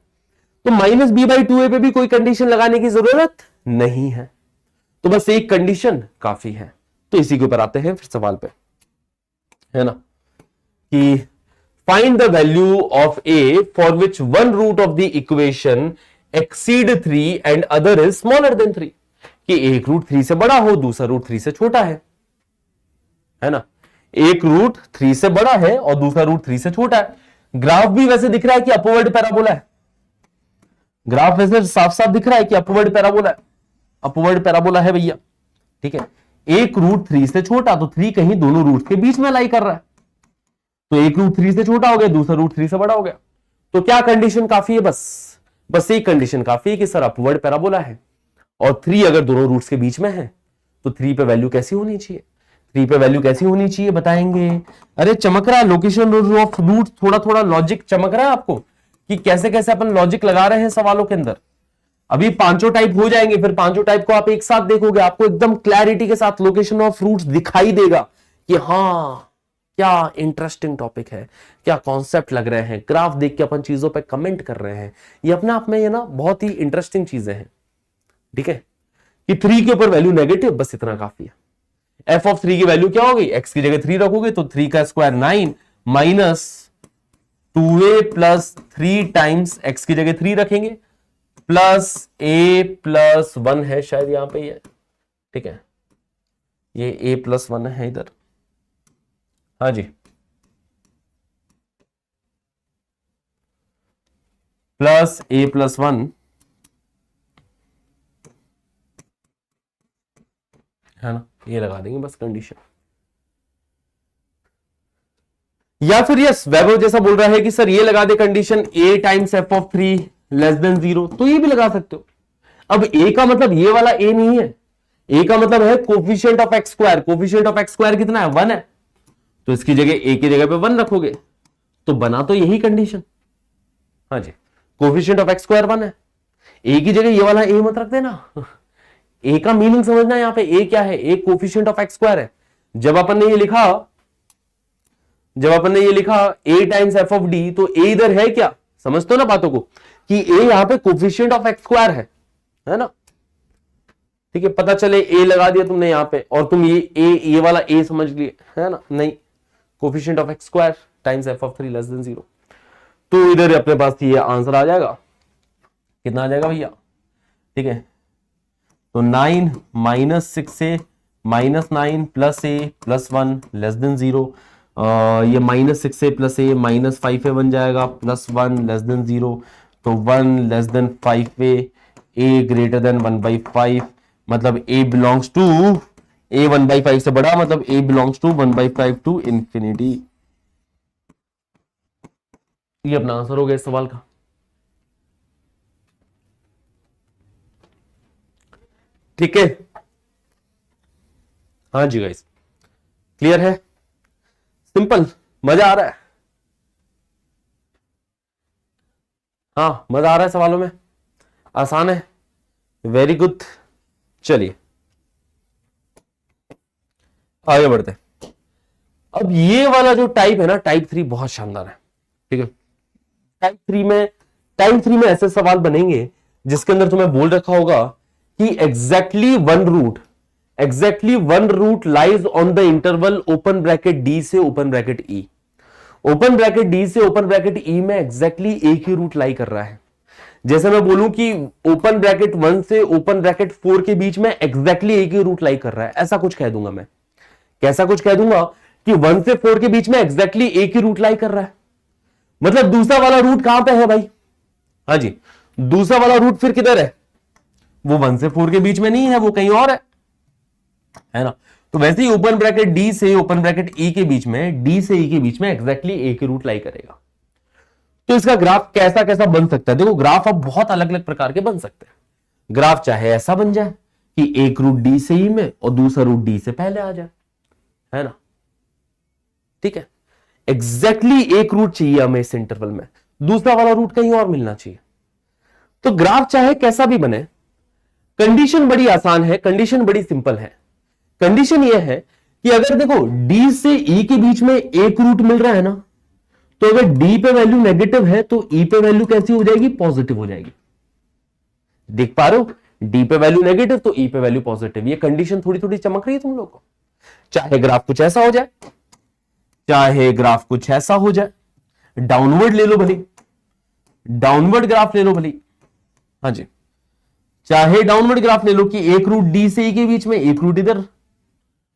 तो -b/2a पे भी कोई कंडीशन लगाने की जरूरत नहीं है, तो बस एक कंडीशन काफी है। तो इसी के ऊपर आते हैं फिर सवाल पे, है ना, कि find the value of a for which one root of the equation exceed 3 and other is smaller than 3, कि एक रूट 3 से बड़ा हो, दूसरा रूट 3 से छोटा है ना, एक रूट 3 से बड़ा है और दूसरा रूट 3 से छोटा है। ग्राफ भी वैसे दिख रहा है कि अपवर्ड पैराबोला है, ग्राफ वैसे साफ साफ दिख रहा है कि अपवर्ड पैराबोला है, अपवर्ड पैराबोला है भैया, ठीक है। एक रूट 3 से छोटा, तो 3 कहीं दोनों रूट के बीच में लाई कर रहा है, तो एक रूट 3 से छोटा हो गया, दूसरा रूट 3 से बड़ा हो गया। तो क्या कंडीशन काफी है? बस एक कंडीशन काफी है कि सर अपवर्ड पैराबोला है, और 3 अगर दोनों रूट्स के बीच में है तो 3 पे वैल्यू कैसी होनी चाहिए? 3 पे वैल्यू कैसी होनी चाहिए बताएंगे। अरे चमक रहा है लोकेशन ऑफ रूट, थोड़ा थोड़ा लॉजिक चमक रहा है आपको कि कैसे कैसे अपन लॉजिक लगा रहे हैं सवालों के अंदर। अभी पांचों टाइप हो जाएंगे, फिर पांचों टाइप को आप एक साथ देखोगे, आपको एकदम क्लैरिटी के साथ लोकेशन ऑफ रूट्स दिखाई देगा कि हाँ क्या इंटरेस्टिंग टॉपिक है, क्या कॉन्सेप्ट लग रहे हैं। ग्राफ देख के अपन चीजों पे कमेंट कर रहे हैं, ये अपने आप में ये ना बहुत ही इंटरेस्टिंग चीजें हैं, ठीक है। कि 3 के ऊपर वैल्यू नेगेटिव, बस इतना काफी है। एफ ऑफ 3 की वैल्यू क्या होगी? एक्स की जगह 3 रखोगे तो 3 का square 9 minus 2a plus 3 times x की जगह 3 रखेंगे प्लस a प्लस 1 है शायद यहां पे ये, ठीक है, ये a प्लस 1 है इधर, हाँ जी, प्लस a प्लस 1 है ना, ये लगा देंगे बस कंडीशन। या फिर यस वैभव जैसा बोल रहा है कि सर ये लगा दे condition a times F of 3 less than 0, तो ये भी लगा सकते हो। अब a का मतलब ये वाला a नहीं है, a का मतलब है coefficient of X square, coefficient of X square कितना है? 1 है, तो इसकी जगह a की जगह पे 1 रखोगे तो बना तो यही कंडीशन, हाँ जी, कोफिशिएंट ऑफ एक्स स्क्वायर 1 है, a की जगह ये वाला a मत रख देना। ए का मीनिंग समझना, यहां पे ए क्या है? ए कोफिशिएंट ऑफ एक्स स्क्वायर है। जब अपन ने ये लिखा ए टाइम्स एफ ऑफ डी, तो ए इधर है क्या? समझते हो ना बातों को कि ए यहां पे कोफिशिएंट ऑफ एक्स स्क्वायर है ना, ठीक है। पता चले ए लगा दिया तुमने यहां पे और तुम ये वाला ए समझ लिए, है ना, नहीं, coefficient of X square times F of 3 less than 0, तो इधर अपने पास ये आंसर आ जाएगा। कितना आ जाएगा भैया? ठीक है, तो 9 minus 6a minus 9 plus a plus 1 less than 0, ये minus 6a plus a minus 5a बन जाएगा प्लस 1 लेस देन 0, तो 1 less than 5a, a greater than 1/5, मतलब a बिलोंग्स टू a 1/5 से बड़ा, मतलब a belongs to 1/5 to infinity. ये अपना आंसर हो गया इस सवाल का। ठीक है, हाँ जी गाइस, क्लियर है, सिंपल, मजा आ रहा है, हाँ मजा आ रहा है सवालों में, आसान है, वेरी गुड। चलिए आगे बढ़ते हैं। अब ये वाला जो टाइप है ना, टाइप 3 बहुत शानदार है, ठीक है। टाइप 3 में ऐसे सवाल बनेंगे जिसके अंदर तुम्हें बोल रखा होगा कि exactly one root lies on the interval open bracket D से open bracket E, open bracket D से ओपन ब्रैकेट ई में एग्जैक्टली एक ही रूट लाई कर रहा है। जैसे मैं बोलूं कि ओपन ब्रैकेट 1 से ओपन ब्रैकेट 4 के बीच में एग्जैक्टली एक ही रूट लाई कर रहा है, ऐसा कुछ कह दूंगा मैं। कैसा कुछ कह दूंगा कि 1 से 4 के बीच में एग्जैक्टली एक ही रूट लाई कर रहा है, मतलब दूसरा वाला रूट कहां पे है भाई? हाँ जी, दूसरा वाला रूट फिर किधर है? वो 1 से 4 के बीच में नहीं है, वो कहीं और है ना। तो वैसे ही ओपन ब्रैकेट डी से ओपन ब्रैकेट ई के बीच में, डी से ई के बीच में एग्जैक्टली एक ही रूट लाई करेगा। तो इसका ग्राफ कैसा कैसा बन सकता है? देखो ग्राफ अब बहुत अलग अलग प्रकार के बन सकते हैं। ग्राफ चाहे ऐसा बन जाए कि एक रूट डी से ई में और दूसरा रूट डी से पहले आ जाए, है ना, ठीक है। एग्जैक्टली एक रूट चाहिए हमें इस इंटरवल में, दूसरा वाला रूट कहीं और मिलना चाहिए। तो ग्राफ चाहे कैसा भी बने, कंडीशन बड़ी आसान है, कंडीशन बड़ी सिंपल है। कंडीशन यह है कि अगर देखो डी से ई के बीच में एक रूट मिल रहा है ना, तो अगर डी पे वैल्यू नेगेटिव है तो ई पे वैल्यू कैसी हो जाएगी, पॉजिटिव हो जाएगी। देख पा रहे हो, डी पे वैल्यू नेगेटिव तो ई पे वैल्यू पॉजिटिव। ये कंडीशन थोड़ी थोड़ी चमक रही है तुम लोग को। चाहे ग्राफ कुछ ऐसा हो जाए, चाहे ग्राफ कुछ ऐसा हो जाए, डाउनवर्ड ले लो भले, डाउनवर्ड ग्राफ ले लो भले, हाँ जी, चाहे डाउनवर्ड ग्राफ ले लो कि एक रूट डी से ई के बीच में, एक रूट इधर।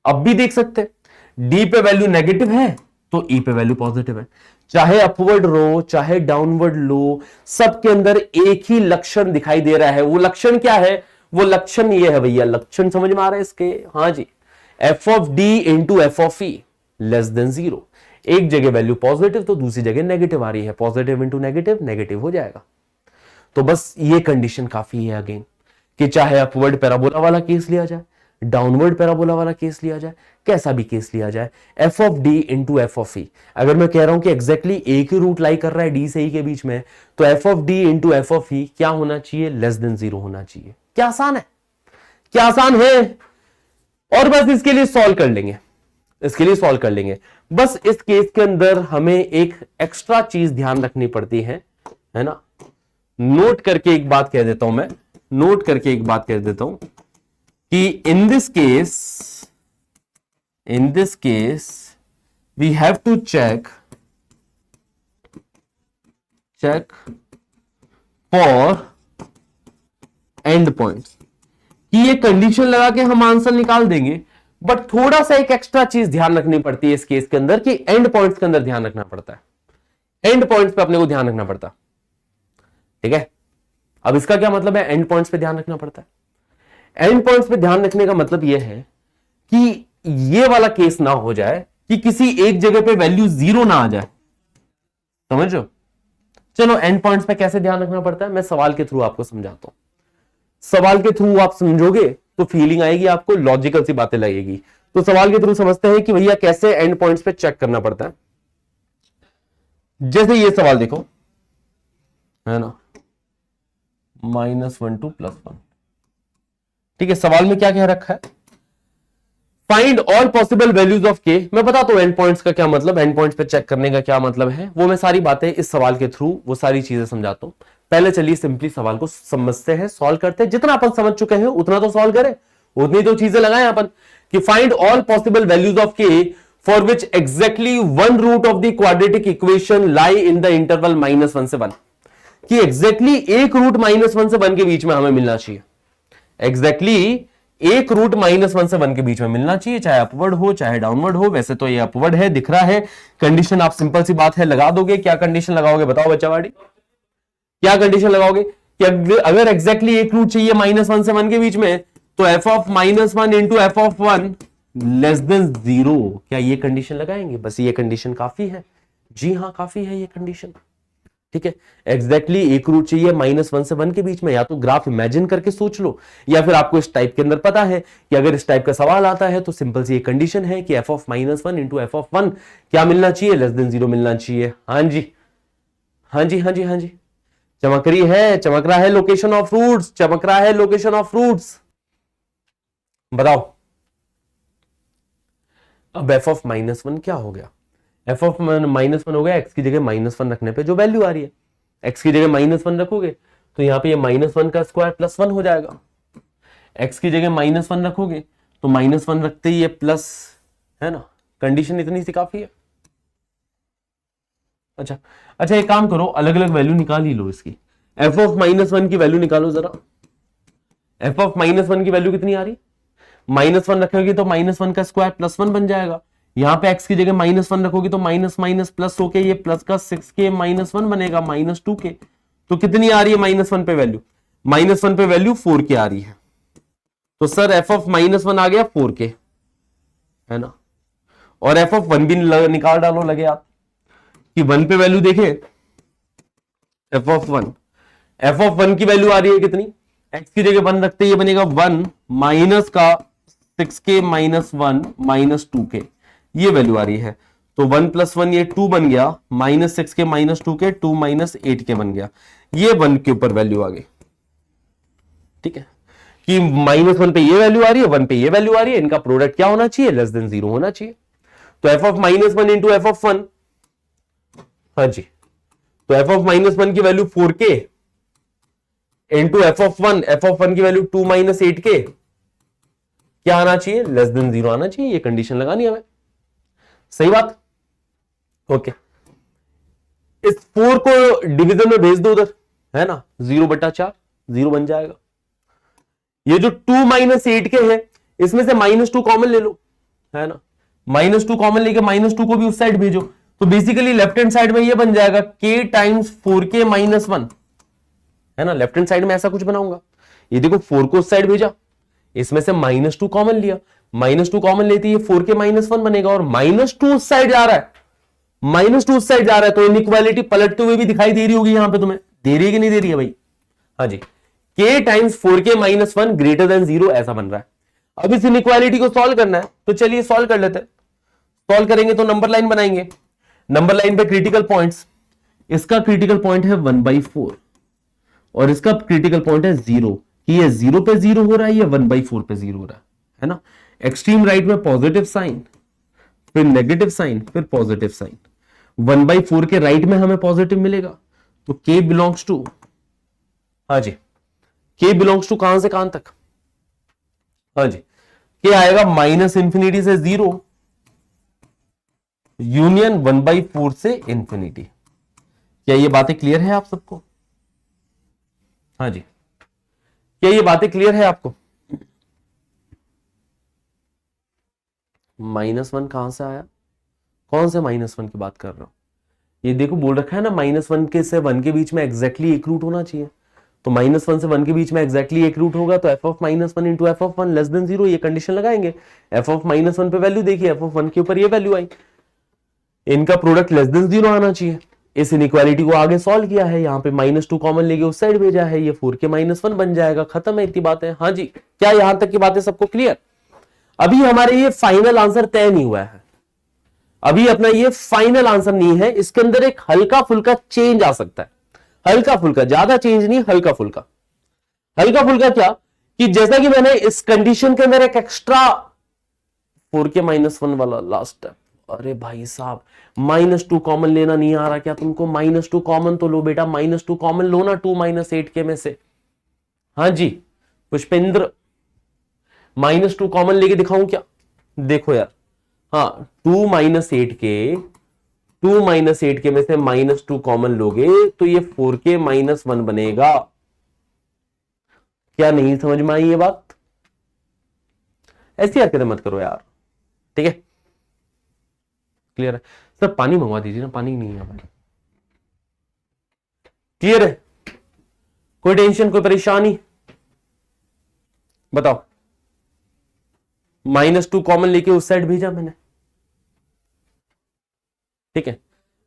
अब भी देख सकते हैं डी पे वैल्यू नेगेटिव है तो ई पे वैल्यू पॉजिटिव है। चाहे अपवर्ड रो चाहे डाउनवर्ड लो, सबके अंदर एक ही लक्षण दिखाई दे रहा है। वो लक्षण क्या है, वो लक्षण ये है भैया, लक्षण समझ में आ रहा है इसके, हाँ जी, F of D into F of E less than 0। एक जगह वैल्यू पॉजिटिव तो दूसरी जगह नेगेटिव आ रही है, पॉजिटिव इंटू नेगेटिव नेगेटिव हो जाएगा। तो बस ये कंडीशन काफी है अगेन, कि चाहे अपवर्ड पैराबोला वाला केस लिया जाए, डाउनवर्ड पैराबोला वाला केस लिया जाए, कैसा भी केस लिया जाए, F of D into F of E. अगर मैं कह रहा हूं कि एग्जैक्टली एक ही रूट लाई कर रहा है डी से ई के बीच में, तो F of D into F of E क्या होना चाहिए, लेस देन 0 होना चाहिए। क्या आसान है, क्या आसान है। और बस इसके लिए सॉल्व कर लेंगे, इसके लिए सॉल्व कर लेंगे। बस इस केस के अंदर हमें एक एक्स्ट्रा चीज ध्यान रखनी पड़ती है ना। नोट करके एक बात कह देता हूं मैं, नोट करके एक बात कह देता हूं कि in this case we have to check for end points, कि ये कंडीशन लगा के हम आंसर निकाल देंगे, बट थोड़ा सा एक एक्स्ट्रा चीज ध्यान रखनी पड़ती है इस केस के अंदर, कि एंड पॉइंट्स के अंदर ध्यान रखना पड़ता है। एंड पॉइंट्स पे अपने को ध्यान रखना पड़ता है, ठीक है। अब इसका क्या मतलब है, एंड पॉइंट्स पे ध्यान रखना पड़ता है। एंड पॉइंट्स पे ध्यान रखने का मतलब यह है कि ये वाला केस ना हो जाए कि किसी एक जगह पे वैल्यू 0 ना आ जाए, समझ लो। चलो एंड पॉइंट्स पे कैसे ध्यान रखना पड़ता है, मैं सवाल के थ्रू आपको समझाता हूं। सवाल के थ्रू आप समझोगे तो फीलिंग आएगी आपको, लॉजिकल सी बातें लगेगी। तो सवाल के थ्रू समझते हैं कि भैया कैसे एंड पॉइंट्स पे चेक करना पड़ता है। जैसे ये सवाल देखो, है ना, -1 to +1, ठीक है। सवाल में क्या कह रखा है, find all possible values of के। मैं बताता हूं एंड पॉइंट्स का क्या मतलब, एंड पॉइंट्स पे चेक करने का क्या मतलब है, वो मैं सारी बातें इस सवाल के थ्रू वो सारी चीजें समझाता हूं। पहले चलिए सिंपली सवाल को समझते हैं, सॉल्व करते हैं। जितना अपन समझ चुके हैं उतना तो सॉल्व करें, उतनी तो चीजें लगाएं अपन, कि find all possible values of K for which exactly one root of the quadratic equation lie in the interval -1 से 1, कि एग्जैक्टली एक रूट -1 से 1 के बीच में हमें मिलना चाहिए। एग्जैक्टली एक रूट -1 से 1 के बीच में मिलना चाहिए, चाहे अपवर्ड हो चाहे डाउनवर्ड हो। वैसे तो ये अपवर्ड है, दिख रहा है। कंडीशन आप सिंपल सी बात है लगा दोगे। क्या कंडीशन लगाओगे बताओ बच्चावाड़ी, क्या कंडीशन लगाओगे कि अगर एग्जैक्टली एक रूट चाहिए -1 से 1 के बीच में, तो f of -1 into F of 1 less than 0। क्या ये कंडीशन लगाएंगे? बस ये कंडीशन काफी है। जी हाँ, काफी है ये कंडीशन, ठीक है। एग्जैक्टली एक रूट चाहिए -1 से 1 के बीच में। या तो ग्राफ इमेजिन करके सोच लो, या फिर आपको इस टाइप के अंदर पता है कि अगर इस टाइप का सवाल आता है तो सिंपल सी ये कंडीशन है कि f of -1 into F of 1 क्या मिलना चाहिए, लेस देन 0 मिलना चाहिए। हाँ जी, हाँ जी, हाँ जी, हाँ जी, चमक रही है, चमक रहा है लोकेशन ऑफ रूट्स, चमक रहा है लोकेशन ऑफ रूट्स। बताओ अब f ऑफ -1 क्या हो गया? f ऑफ -1 हो गया x की जगह -1 रखने पे जो वैल्यू आ रही है। x की जगह -1 रखोगे तो यहां पे ये -1 का स्क्वायर +1 हो जाएगा। x की जगह -1 रखोगे तो -1 रखते ही ये प्लस, है ना। कंडीशन इतनी सी काफी है। अच्छा, एक काम करो, अलग अलग वैल्यू निकाल ही लो इसकी। f ऑफ -1 की वैल्यू निकालो जरा। f ऑफ -1 की वैल्यू कितनी आ रही? -1 रखोगे तो -1 का स्क्वायर +1 बन जाएगा। यहां पे x की जगह -1 रखोगे तो माइनस माइनस प्लस होके ये प्लस का 6k -1 बनेगा -2k। तो कितनी आ रही है -1 पे वैल्यू? -1 पे वैल्यू 4k आ रही है। तो सर f ऑफ -1 आ गया 4k, है ना। और f ऑफ 1 भी निकाल डालो लगे आप, कि 1 पे वैल्यू देखें f ऑफ 1 की वैल्यू आ रही है कितनी? x की जगह 1 रखते ये बनेगा 1 माइनस का 6k -1 -2k, ये वैल्यू आ रही है। तो 1 + 1 ये 2 बन गया, -6k -2k 2 -8k बन गया। ये 1 के ऊपर वैल्यू आ गई, ठीक है, कि -1 पे ये वैल्यू आ रही है, 1 पे ये वैल्यू आ रही है। इनका प्रोडक्ट क्या होना चाहिए? लेस देन 0 होना चाहिए। तो f of -1 into F of 1 हाँ जी, तो एफ ऑफ माइनस वन की value 4k into F of one की वैल्यू 2 माइनस 8k, क्या आना चाहिए? लेस देन 0 आना चाहिए। ये कंडीशन लगानी है हमें, सही बात। ओके, इस 4 को डिवीजन में भेज दो उधर, है ना, 0/4 0 बन जाएगा। ये जो 2 माइनस 8k है, इसमें से -2 कॉमन ले लो, है ना, -2 कॉमन लेके -2 को भी उस साइड भेजो, तो बेसिकली लेफ्ट हैंड साइड में ये बन जाएगा k टाइम्स 4k माइनस 1, है ना। लेफ्ट हैंड साइड में ऐसा कुछ बनाऊंगा, ये देखो 4 को उस साइड भेजा, इसमें से -2 कॉमन लिया, -2 कॉमन लेते ही 4k माइनस 1 बनेगा, और -2 उस साइड जा रहा है, -2 उस साइड जा रहा है, तो इनइक्वालिटी पलटते हुए भी दिखाई दे रही होगी यहां पे तुम्हें, दे रही है कि नहीं दे रही है भाई? हाँ जी, k times 4k minus 1 greater than 0 ऐसा बन रहा है। अब इस इनइक्वालिटी को सॉल्व करना है, तो चलिए सॉल्व कर लेते हैं। सॉल्व करेंगे तो नंबर लाइन बनाएंगे, नंबर लाइन पे क्रिटिकल पॉइंट्स, इसका क्रिटिकल पॉइंट है 1/4 और इसका क्रिटिकल पॉइंट है 0, कि ये 0 पे 0 हो रहा है, ये 1/4 पे 0 हो रहा है ना। एक्सट्रीम राइट में पॉजिटिव साइन, फिर नेगेटिव साइन, फिर पॉजिटिव साइन। 1/4 के राइट में हमें पॉजिटिव मिलेगा, तो k बिलोंग्स टू, हाँ जी, k बिलोंग्स टू कहां से कहां तक? हाँ जी, k आएगा -∞ से 0 यूनियन 1/4 से इंफिनिटी। क्या ये बातें क्लियर है आप सबको? हाँ जी, क्या ये बातें क्लियर है आपको? -1 कहां से आया? कौन से -1 की बात कर रहा हूं? ये देखो बोल रखा है ना, -1 के से 1 के बीच में एग्जैक्टली एक रूट होना चाहिए, तो -1 से 1 के बीच में एग्जैक्टली एक रूट होगा, तो F of -1 into F of 1 less than 0, ये कंडीशन लगाएंगे। एफ ऑफ -1 पे वैल्यू देखिए, एफ ऑफ 1 के ऊपर ये वैल्यू आई, इनका प्रोडक्ट लेस देन 0 आना चाहिए। इस इनइक्वालिटी को आगे सॉल्व किया है, यहाँ पे -2 कॉमन लेके उस साइड भेजा है, ये 4k माइनस 1 बन जाएगा, खत्म है, इतनी बातें। हाँ जी, क्या यहां तक की बातें सबको क्लियर? अभी हमारे ये फाइनल आंसर तय नहीं हुआ है, अभी अपना ये फाइनल आंसर नहीं है, इसके अंदर एक हल्का फुल्का चेंज आ सकता है, हल्का फुल्का, ज्यादा चेंज नहीं, हल्का फुल्का। हल्का फुल्का क्या, कि जैसा कि मैंने इस कंडीशन के अंदर एक एक्स्ट्रा 4k माइनस 1 वाला लास्ट स्टेप, अरे भाई साहब -2 कॉमन लेना नहीं आ रहा क्या तुमको? -2 कॉमन तो लो बेटा, -2 कॉमन लो ना 2 माइनस 8k में से। हाँ जी पुष्पेंद्र, -2 कॉमन लेके दिखाऊं क्या? देखो यार, हाँ 2 माइनस 8k में से -2 कॉमन लोगे तो ये 4k माइनस 1 बनेगा। क्या नहीं समझ में आई ये बात? ऐसी हरकतें मत करो यार, ठीक है, क्लियर है? सर पानी मंगवा दीजिए ना, पानी नहीं है हमारे। क्लियर है? कोई टेंशन, कोई परेशानी? बताओ। -2 कॉमन लेके उस साइड भेजा मैंने, ठीक है।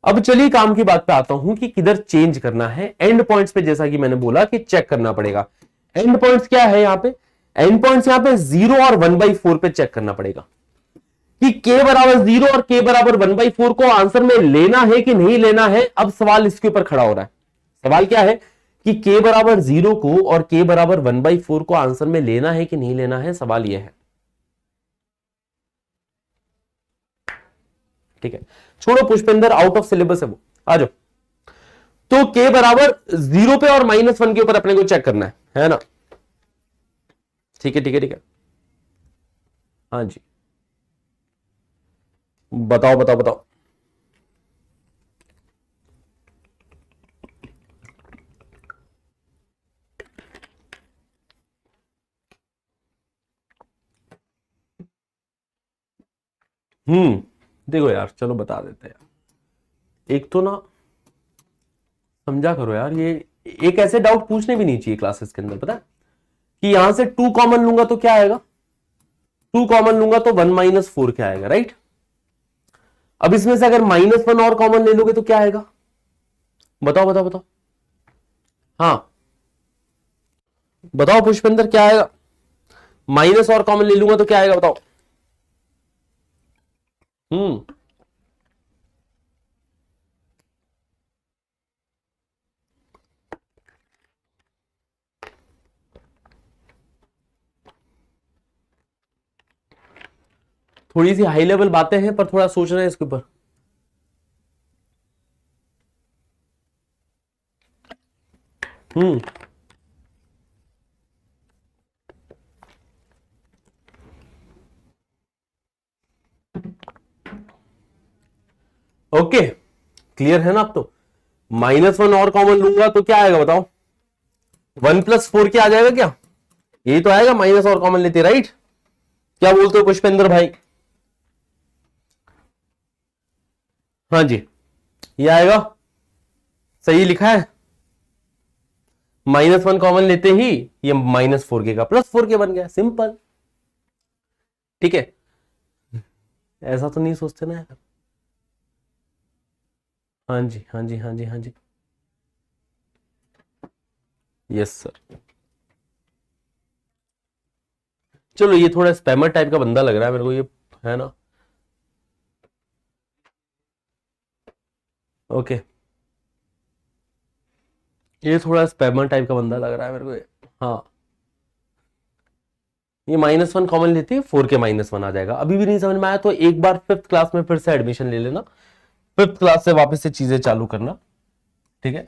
अब चलिए काम की बात पे आता हूं कि किधर चेंज करना है। एंड पॉइंट्स पे जैसा कि मैंने बोला कि चेक करना पड़ेगा। एंड पॉइंट्स क्या है यहां पे? एंड पॉइंट्स यहां पे 0 और 1/4 पे चेक करना पड़ेगा कि k बराबर 0 और k बराबर 1/4 को आंसर में लेना है कि नहीं लेना है। अब सवाल इसके ऊपर खड़ा हो रहा है। सवाल क्या है कि k बराबर 0 को और k बराबर 1/4 को आंसर में लेना है कि नहीं लेना है, सवाल यह है, ठीक है। छोड़ो पुष्पेंद्र, आउट ऑफ सिलेबस है वो, आ जाओ। तो k बराबर 0 पे और -1 के ऊपर अपने को चेक करना है ना? ठीक है ठीक है ठीक है, हाँ जी, बताओ बताओ बताओ। देखो यार, चलो बता देते हैं यार। एक तो ना समझा करो यार, ये एक ऐसे डाउट पूछने भी नहीं चाहिए क्लासेस के अंदर, पता है कि यहां से 2 कॉमन लूंगा तो क्या आएगा, 2 कॉमन लूंगा तो 1 - 4 क्या आएगा, राइट? अब इसमें से अगर -1 और कॉमन ले लोगे तो क्या आएगा? बताओ बताओ बताओ, हाँ बताओ पुष्पेंद्र, क्या आएगा? माइनस और कॉमन ले लूंगा तो क्या आएगा, बताओ। हम्म थोड़ी सी हाई लेवल बातें हैं पर थोड़ा सोचना है इसके ऊपर। हम्म, ओके, क्लियर है ना? अब तो -1 और कॉमन लूंगा तो क्या आएगा बताओ? 1 + 4 क्या आ जाएगा क्या? यही तो आएगा, माइनस और कॉमन लेते, राइट? क्या बोलते हो पुष्पेंद्र भाई? हाँ जी, ये आएगा, सही लिखा है। -1 कॉमन लेते ही ये -4k का +4k बन गया, सिंपल। ठीक है, ऐसा तो नहीं सोचते ना यार। हाँ जी, हाँ जी, हाँ जी, हाँ जी, यस सर। चलो, ये थोड़ा स्पैमर टाइप का बंदा लग रहा है मेरे को ये, है ना? ओके, ये थोड़ा स्पैमर टाइप का बंदा लग रहा है मेरे को ये। हाँ, ये -1 कॉमन लेते हैं, 4k -1 आ जाएगा। अभी भी नहीं समझ में आया तो एक बार 5th क्लास में फिर से एडमिशन ले लेना, 5th क्लास से वापस से चीजें चालू करना। ठीक है,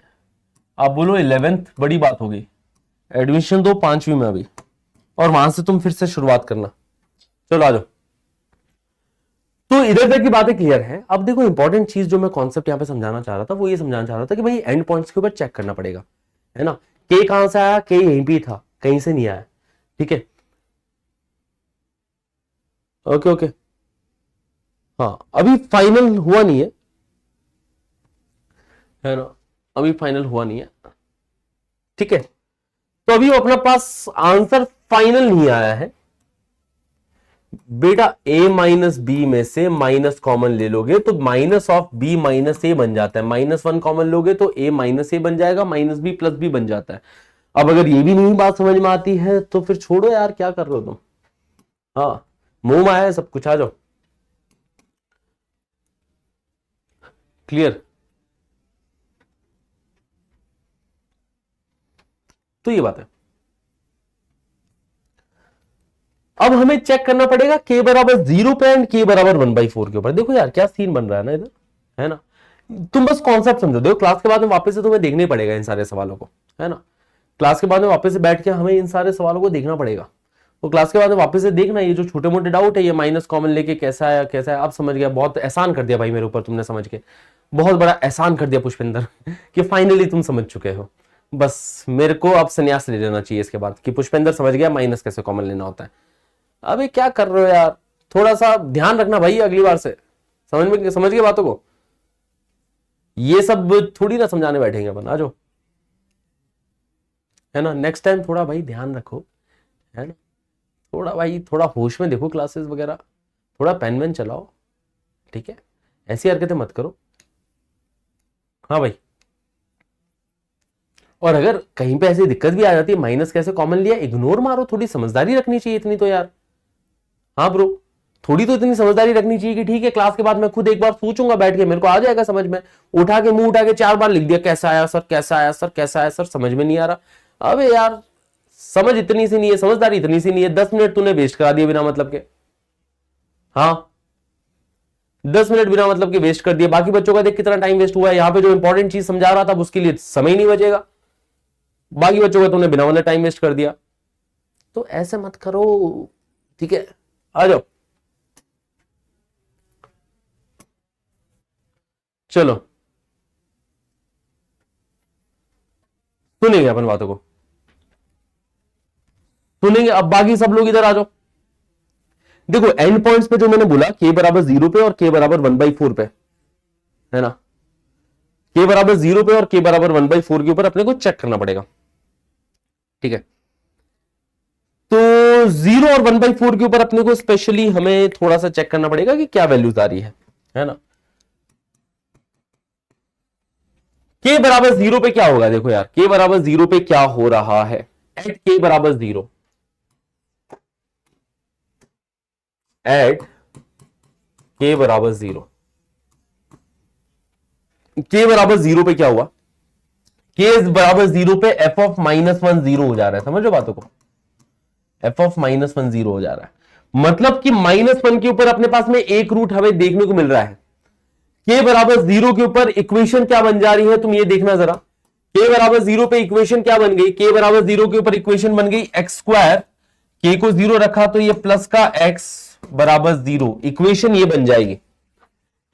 आप बोलो 11th बड़ी बात होगी, एडमिशन दो 5वीं में अभी, और वहां से तुम फिर से शुरुआत करना। चलो आ जाओ। तो इधर तक की बातें क्लियर है। अब देखो, इंपॉर्टेंट चीज जो मैं कॉन्सेप्ट यहां पे समझाना चाह रहा था, वो ये समझाना चाह रहा था कि भाई एंड पॉइंट्स के ऊपर चेक करना पड़ेगा, है ना? के कहां से आया? के यहीं पे था, कहीं से नहीं आया। ठीक है, ओके ओके। हाँ, अभी फाइनल हुआ नहीं है ना? अभी फाइनल हुआ नहीं है। ठीक है, तो अभी अपना पास आंसर फाइनल नहीं आया है बेटा। a-b में से माइनस कॉमन ले लोगे तो -(b - a) बन जाता है। -1 कॉमन लोगे तो a - a बन जाएगा, -b + b बन जाता है। अब अगर ये भी नहीं बात समझ में आती है तो फिर छोड़ो यार, क्या कर रहे हो तुम? हाँ, मुंह में आया है सब कुछ, आ जाओ। क्लियर? तो ये बात है। अब हमें चेक करना पड़ेगा k बराबर 0 पे एंड k बराबर 1/4 के ऊपर। देखो यार क्या सीन बन रहा है ना इधर, है ना? तुम बस कॉन्सेप्ट समझो। देखो, क्लास के बाद में वापस से तुम्हें देखना ही पड़ेगा इन सारे सवालों को, है ना? क्लास के बाद में वापस से बैठ के हमें इन सारे सवालों को देखना पड़ेगा। तो क्लास के बाद में वापस से देखना, ये जो छोटे मोटे डाउट है, ये माइनस कॉमन लेके कैसा आया कैसा है, अब समझ गया। बहुत एहसान कर दिया भाई मेरे ऊपर तुमने, समझ के बहुत बड़ा एहसान कर दिया पुष्पिंदर कि फाइनली तुम समझ चुके हो। बस मेरे को अब संन्यास ले लेना चाहिए इसके बाद कि पुष्पिंदर समझ गया माइनस कैसे कॉमन लेना होता है। अबे क्या कर रहे हो यार, थोड़ा सा ध्यान रखना भाई अगली बार से। समझ गए बातों को? ये सब थोड़ी ना समझाने बैठेंगे अपन, आ जाओ, है ना? नेक्स्ट टाइम थोड़ा भाई ध्यान रखो, है ना? थोड़ा भाई, थोड़ा होश में देखो क्लासेस वगैरह, थोड़ा पेन वेन चलाओ। ठीक है, ऐसी हरकतें मत करो। हाँ भाई, और अगर कहीं पे ऐसी दिक्कत भी आ जाती है, माइनस कैसे कॉमन लिया, इग्नोर मारो। थोड़ी समझदारी रखनी चाहिए इतनी तो यार। हाँ ब्रो, थोड़ी तो इतनी समझदारी रखनी चाहिए कि ठीक है, क्लास के बाद मैं खुद एक बार सोचूंगा बैठ के, मेरे को आ जाएगा समझ में। उठा के मुंह उठा के 4 बार लिख दिया, कैसा आया सर, कैसा आया सर, कैसा आया सर, समझ में नहीं आ रहा। अबे यार, समझ इतनी सी नहीं है, समझदारी इतनी सी नहीं है। 10 मिनट तूने वेस्ट करा दिया बिना मतलब के। हाँ, 10 मिनट बिना मतलब के वेस्ट कर दिया। बाकी बच्चों का देख कितना टाइम वेस्ट हुआ है। यहाँ पे जो इंपॉर्टेंट चीज समझा रहा था उसके लिए समय ही नहीं बचेगा। बाकी बच्चों का तूने बिना मतलब टाइम वेस्ट कर दिया। तो ऐसे मत करो, ठीक है? आ जाओ, चलो सुनेंगे अपन बातों को, सुनेंगे। अब बाकी सब लोग इधर आ जाओ। देखो, एंड पॉइंट्स पे जो मैंने बोला, k बराबर 0 पे और k बराबर 1/4 पे, है ना? k बराबर 0 पे और k बराबर 1/4 के ऊपर अपने को चेक करना पड़ेगा। ठीक है, तो 0 और 1/4 के ऊपर अपने को स्पेशली हमें थोड़ा सा चेक करना पड़ेगा कि क्या वैल्यूज आ रही है ना? k बराबर 0 पे क्या होगा? देखो यार, k बराबर 0 पे क्या हो रहा है? एट k बराबर 0, एट k बराबर 0, k बराबर 0 पे क्या हुआ? k बराबर 0 पे f ऑफ -1 0 हो जा रहा है। समझो बातों को, f ऑफ -1 0 हो जा रहा है। मतलब कि -1 के ऊपर अपने पास में एक रूट हमें देखने को मिल रहा है। k बराबर 0 के ऊपर इक्वेशन क्या बन जा रही है, तुम ये देखना जरा। k बराबर 0 पे इक्वेशन क्या बन गई, k बराबर 0 के ऊपर इक्वेशन बन गई x स्क्वायर, k को 0 रखा तो ये प्लस का x बराबर 0, इक्वेशन ये बन जाएगी।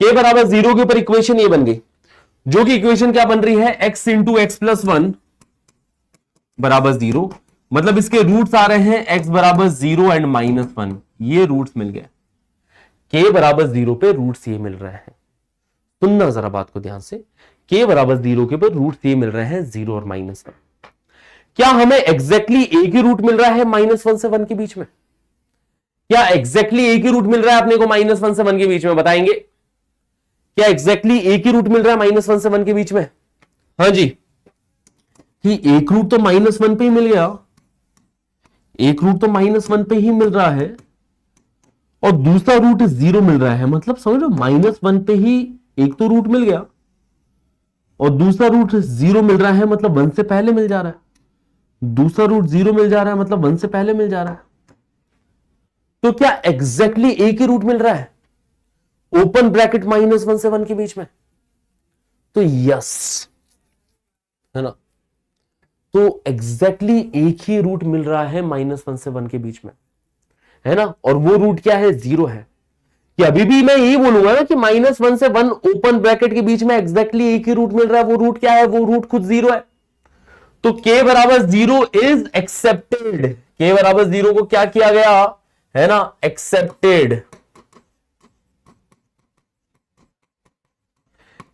k बराबर 0 के ऊपर इक्वेशन ये बन गई, जो कि इक्वेशन क्या बन रही है, x इंटू एक्स प्लस 1 बराबर 0, मतलब इसके रूट्स आ रहे हैं x बराबर 0 एंड -1, ये रूट्स मिल गए। k बराबर 0 पे रूट्स ये मिल रहे हैं, सुनना जरा बात को ध्यान से, k बराबर 0 के ऊपर रूट्स ये मिल रहे हैं 0 और -1। क्या हमें एग्जैक्टली एक ही रूट मिल रहा है -1 से 1 के बीच में? क्या एग्जैक्टली एक ही रूट मिल रहा है अपने को -1 से 1 के बीच में, बताएंगे? क्या एग्जैक्टली एक ही रूट मिल रहा है -1 से 1 के बीच में? हाँ जी, कि एक रूट तो -1 पे ही मिल गया, एक रूट तो -1 पे ही मिल रहा है और दूसरा रूट 0 मिल रहा है, मतलब समझ लो -1 पे ही एक तो रूट मिल गया और दूसरा रूट 0 मिल रहा है, मतलब 1 से पहले मिल जा रहा है, दूसरा रूट 0 मिल जा रहा है, मतलब 1 से पहले मिल जा रहा है। तो क्या एग्जैक्टली एक ही रूट मिल रहा है ओपन ब्रैकेट -1 से 1 के बीच में? तो यस, है ना, तो एग्जैक्टली एक ही रूट मिल रहा है -1 से 1 के बीच में, है ना, और वो रूट क्या है, 0 है। कि अभी भी मैं यही बोलूंगा ना कि -1 से 1 ओपन ब्रैकेट के बीच में एग्जैक्टली एक ही रूट मिल रहा है, वो रूट क्या है, वो रूट खुद 0 है। तो k बराबर 0 इज एक्सेप्टेड, k बराबर 0 को क्या किया गया, है ना, एक्सेप्टेड।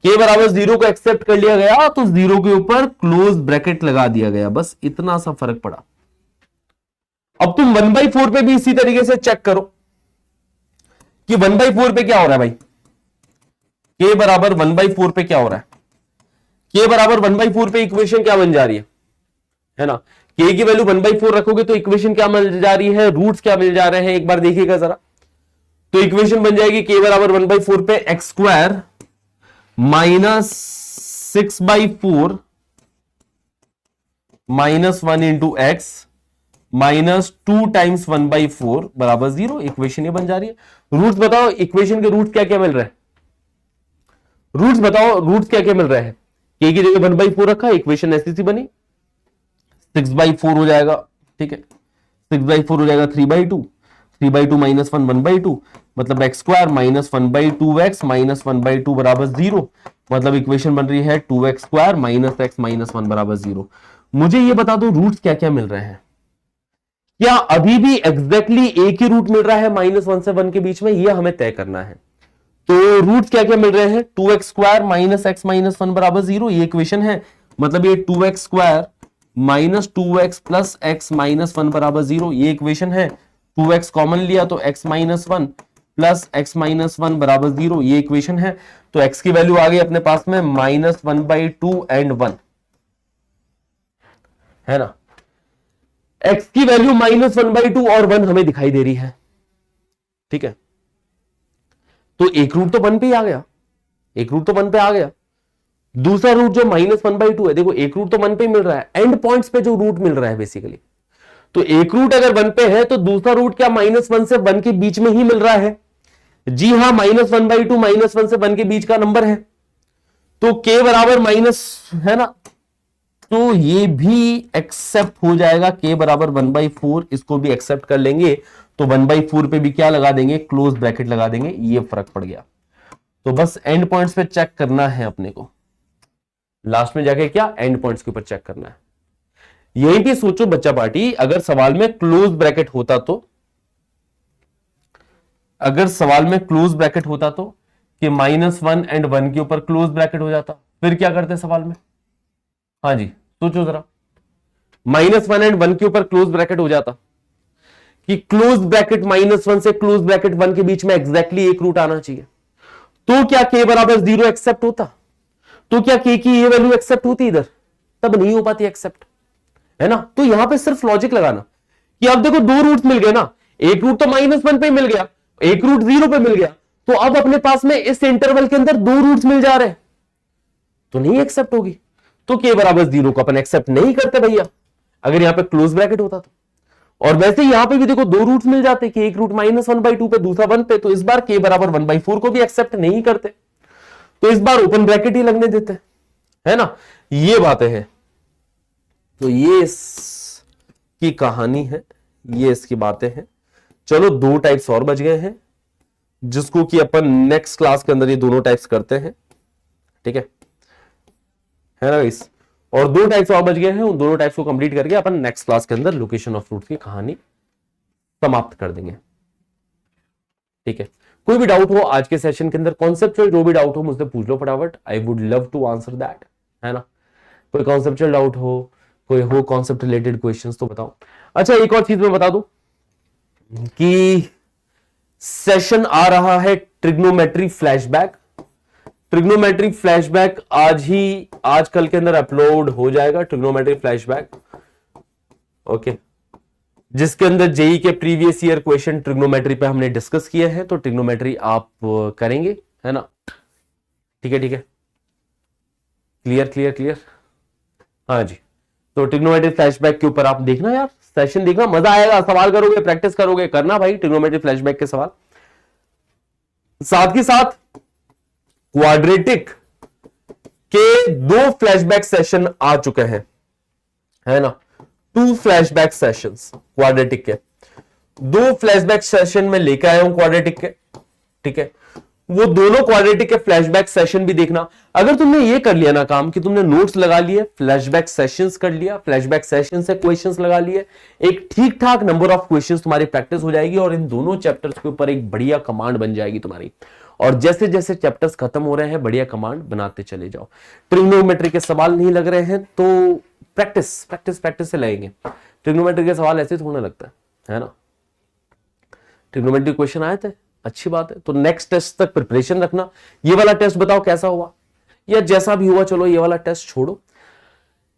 k बराबर 0 को एक्सेप्ट कर लिया गया तो 0 के ऊपर क्लोज ब्रैकेट लगा दिया गया, बस इतना सा फर्क पड़ा। अब तुम 1/4 पे भी इसी तरीके से चेक करो कि 1/4 पे क्या हो रहा है भाई, k बराबर 1/4 पे क्या हो रहा है, k बराबर 1/4 पे इक्वेशन क्या बन जा रही है ना, k की वैल्यू 1/4 रखोगे तो इक्वेशन क्या मिल जा रही है, रूट्स क्या मिल जा रहे हैं, एक बार देखिएगा जरा। तो इक्वेशन बन जाएगी k बराबर 1/4 पे x square -6/4 -1 into x -2 times 1/4 बराबर 0, इक्वेशन ये बन जा रही है। रूट्स बताओ, इक्वेशन के रूट्स क्या क्या मिल रहे हैं, रूट्स बताओ, रूट्स क्या क्या मिल रहे हैं। k की जगह 1/4 रखा, इक्वेशन ऐसी सी बनी, 6/4 हो जाएगा, ठीक है, 6/4 हो जाएगा 3/2, 3/2 -1 1/2, मतलब एक्स स्क्वायर -1/2x -1/2 बराबर 0, मतलब इक्वेशन बन रही है 2x स्क्वायर -x -1 बराबर 0। मुझे ये बता दो रूट्स क्या क्या मिल रहे हैं, क्या अभी भी एग्जैक्टली एक ही रूट मिल रहा है -1 से 1 के बीच में, ये हमें तय करना है। तो रूट्स क्या क्या मिल रहे हैं, 2x स्क्वायर -x -1 बराबर 0, ये इक्वेशन है, मतलब ये 2x square -2x plus x -1 बराबर 0, ये इक्वेशन है। 2x कॉमन लिया तो x -1 प्लस x -1 बराबर 0, ये इक्वेशन है। तो x की वैल्यू आ गई अपने पास में -1/2 एंड 1, है ना, x की वैल्यू -1/2 और 1 हमें दिखाई दे रही है, ठीक है। तो एक रूट तो 1 पे ही आ गया, एक रूट तो 1 पे आ गया, दूसरा रूट जो -1/2 है, देखो एक रूट तो 1 पे ही मिल रहा है, एंड पॉइंट्स पे जो रूट मिल रहा है बेसिकली, तो एक रूट अगर 1 पे है तो दूसरा रूट क्या -1 से 1 के बीच में ही मिल रहा है, जी हां, -1/2 -1 से 1 के बीच का नंबर है, तो k बराबर माइनस, है ना, तो ये भी एक्सेप्ट हो जाएगा, k बराबर 1/4, इसको भी एक्सेप्ट कर लेंगे, तो 1/4 पे भी क्या लगा देंगे, क्लोज ब्रैकेट लगा देंगे, ये फर्क पड़ गया। तो बस एंड पॉइंट्स पे चेक करना है अपने को, लास्ट में जाके क्या एंड पॉइंट्स के ऊपर चेक करना है। यही भी सोचो बच्चा पार्टी, अगर सवाल में क्लोज ब्रैकेट होता तो, अगर सवाल में क्लोज ब्रैकेट होता तो कि -1 एंड 1 के ऊपर क्लोज ब्रैकेट हो जाता, फिर क्या करते सवाल में, हाँ जी सोचो जरा, -1 एंड 1 के ऊपर क्लोज ब्रैकेट हो जाता कि क्लोज ब्रैकेट -1 से क्लोज ब्रैकेट 1 के बीच में एग्जैक्टली एक रूट आना चाहिए, तो क्या k बराबर 0 एक्सेप्ट होता, तो क्या k की ये वैल्यू एक्सेप्ट होती इधर, तब नहीं हो पाती एक्सेप्ट, है ना। तो यहां पे सिर्फ लॉजिक लगाना कि अब देखो दो रूट मिल गए ना, एक रूट तो -1 पे मिल गया, एक रूट 0 पे मिल गया, तो अब अपने पास में इस इंटरवल के अंदर दो रूट्स मिल जा रहे हैं, तो नहीं एक्सेप्ट होगी, तो k बराबर 0 को अपन एक्सेप्ट नहीं करते भैया, अगर यहां पे क्लोज ब्रैकेट होता तो। और वैसे यहां पे भी देखो दो रूट्स मिल जाते कि एक रूट -1/2 पे, दूसरा 1 पे, तो इस बार k बराबर 1/4 को भी एक्सेप्ट नहीं करते, तो इस बार ओपन ब्रैकेट ही लगने देते, है ना, ये बातें हैं। तो ये इसकी कहानी है, ये इसकी बातें हैं। चलो 2 टाइप्स और बच गए हैं, जिसको कि अपन नेक्स्ट क्लास के अंदर ये दोनों टाइप्स करते हैं, ठीक है ना गाइस। और 2 टाइप्स और बच गए हैं, उन दोनों टाइप्स को कंप्लीट करके अपन नेक्स्ट क्लास के अंदर लोकेशन ऑफ फ्रूट्स की कहानी समाप्त कर देंगे, ठीक है। कोई भी डाउट हो आज के सेशन के अंदर, कॉन्सेप्चुअल जो भी डाउट हो मुझसे पूछ लो फटाफट, I would love to answer that, है ना। कोई कॉन्सेप्चुअल डाउट हो, कोई हो कॉन्सेप्ट रिलेटेड क्वेश्चंस तो बताओ। अच्छा एक और चीज मैं बता दूं कि सेशन आ रहा है ट्रिग्नोमेट्री फ्लैशबैक। ट्रिग्नोमेट्री फ्लैशबैक आज कल के अंदर अपलोड हो जाएगा, ट्रिग्नोमेट्री फ्लैशबैक, ओके, जिसके अंदर जेई के प्रीवियस ईयर क्वेश्चन ट्रिग्नोमेट्री पे हमने डिस्कस किए हैं। तो ट्रिग्नोमेट्री आप करेंगे, है ना, ठीक है ठीक है, क्लियर क्लियर क्लियर, हाँ जी। तो ट्रिग्नोमेट्री फ्लैशबैक के ऊपर आप देखना यार, सेशन देखना, मजा आएगा, सवाल करोगे, प्रैक्टिस करोगे, करना भाई ट्रिग्नोमेट्री फ्लैशबैक के सवाल। साथ ही साथ क्वाड्रेटिक के 2 फ्लैशबैक सेशन आ चुके हैं, है ना, 2 फ्लैशबैक सेशंस क्वाड्रेटिक के, 2 फ्लैशबैक सेशन में लेकर आया हूं क्वाड्रेटिक के, ठीक है। वो दोनों क्वाड्रेटिक के फ्लैशबैक सेशन भी देखना। अगर तुमने ये कर लिया ना काम कि तुमने नोट्स लगा लिए, फ्लैशबैक सेशंस कर लिया, फ्लैशबैक सेशन से क्वेश्चंस लगा लिए, एक ठीक ठाक नंबर ऑफ क्वेश्चंस तुम्हारी प्रैक्टिस हो जाएगी और इन दोनों चैप्टर्स के ऊपर एक बढ़िया कमांड बन जाएगी तुम्हारी। और जैसे जैसे चैप्टर्स खत्म हो रहे हैं बढ़िया कमांड बनाते चले जाओ। ट्रिग्नोमेट्री के सवाल नहीं लग रहे हैं तो प्रैक्टिस प्रैक्टिस प्रैक्टिस से लगेंगे। ट्रिग्नोमेट्री के सवाल ऐसे थोड़ा लगता है ना। ट्रिग्नोमेट्री क्वेश्चन आए थे, अच्छी बात है। तो नेक्स्ट टेस्ट तक प्रिपरेशन रखना। ये वाला टेस्ट बताओ कैसा हुआ, या जैसा भी हुआ चलो ये वाला टेस्ट छोड़ो।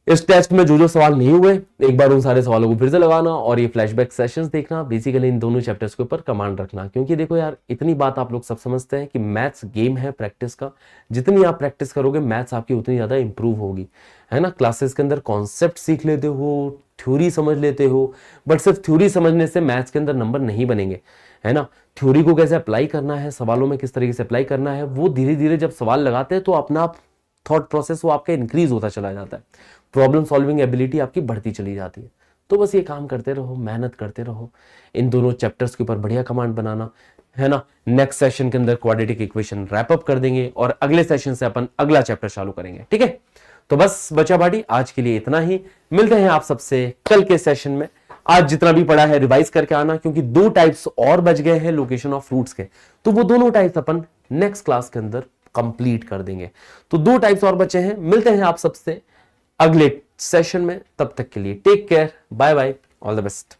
इस टेस्ट में जो जो सवाल नहीं हुए एक बार उन सारे सवालों को फिर से लगाना और ये फ्लैशबैक सेशंस देखना। बेसिकली इन दोनों चैप्टर्स के ऊपर कमांड रखना, क्योंकि देखो यार इतनी बात आप लोग सब समझते हैं कि मैथ्स गेम है प्रैक्टिस का। जितनी आप प्रैक्टिस करोगे मैथ्स आपकी उतनी ज्यादा इंप्रूव होगी, है ना। क्लासेस के अंदर कॉन्सेप्ट सीख लेते हो, थ्योरी समझ लेते हो, बट सिर्फ थ्योरी समझने से मैथ्स के अंदर नंबर नहीं बनेंगे, है ना। थ्योरी को कैसे अप्लाई करना है, सवालों में किस तरीके से अप्लाई करना है, वो धीरे धीरे जब सवाल लगाते हैं तो अपना थॉट प्रोसेस वो आपका इंक्रीज होता चला जाता है, प्रॉब्लम सॉल्विंग एबिलिटी आपकी बढ़ती चली जाती है। तो बस ये काम करते रहो, मेहनत करते रहो, इन दोनों चैप्टर्स के ऊपर बढ़िया कमांड बनाना, है ना। नेक्स्ट सेशन के अंदर क्वाड्रेटिक इक्वेशन रैप अप कर देंगे और अगले सेशन से अपन अगला चैप्टर चालू करेंगे, ठीक है। तो बस बचा बाटी आज के लिए इतना ही, मिलते हैं आप सबसे कल के सेशन में। आज जितना भी पढ़ा है रिवाइज करके आना, क्योंकि 2 टाइप्स और बच गए हैं लोकेशन ऑफ फ्रूट्स के, तो वो दोनों टाइप्स अपन नेक्स्ट क्लास के अंदर कंप्लीट कर देंगे। तो 2 टाइप्स और बचे हैं, मिलते हैं आप सबसे अगले सेशन में। तब तक के लिए take care, bye bye, all the best.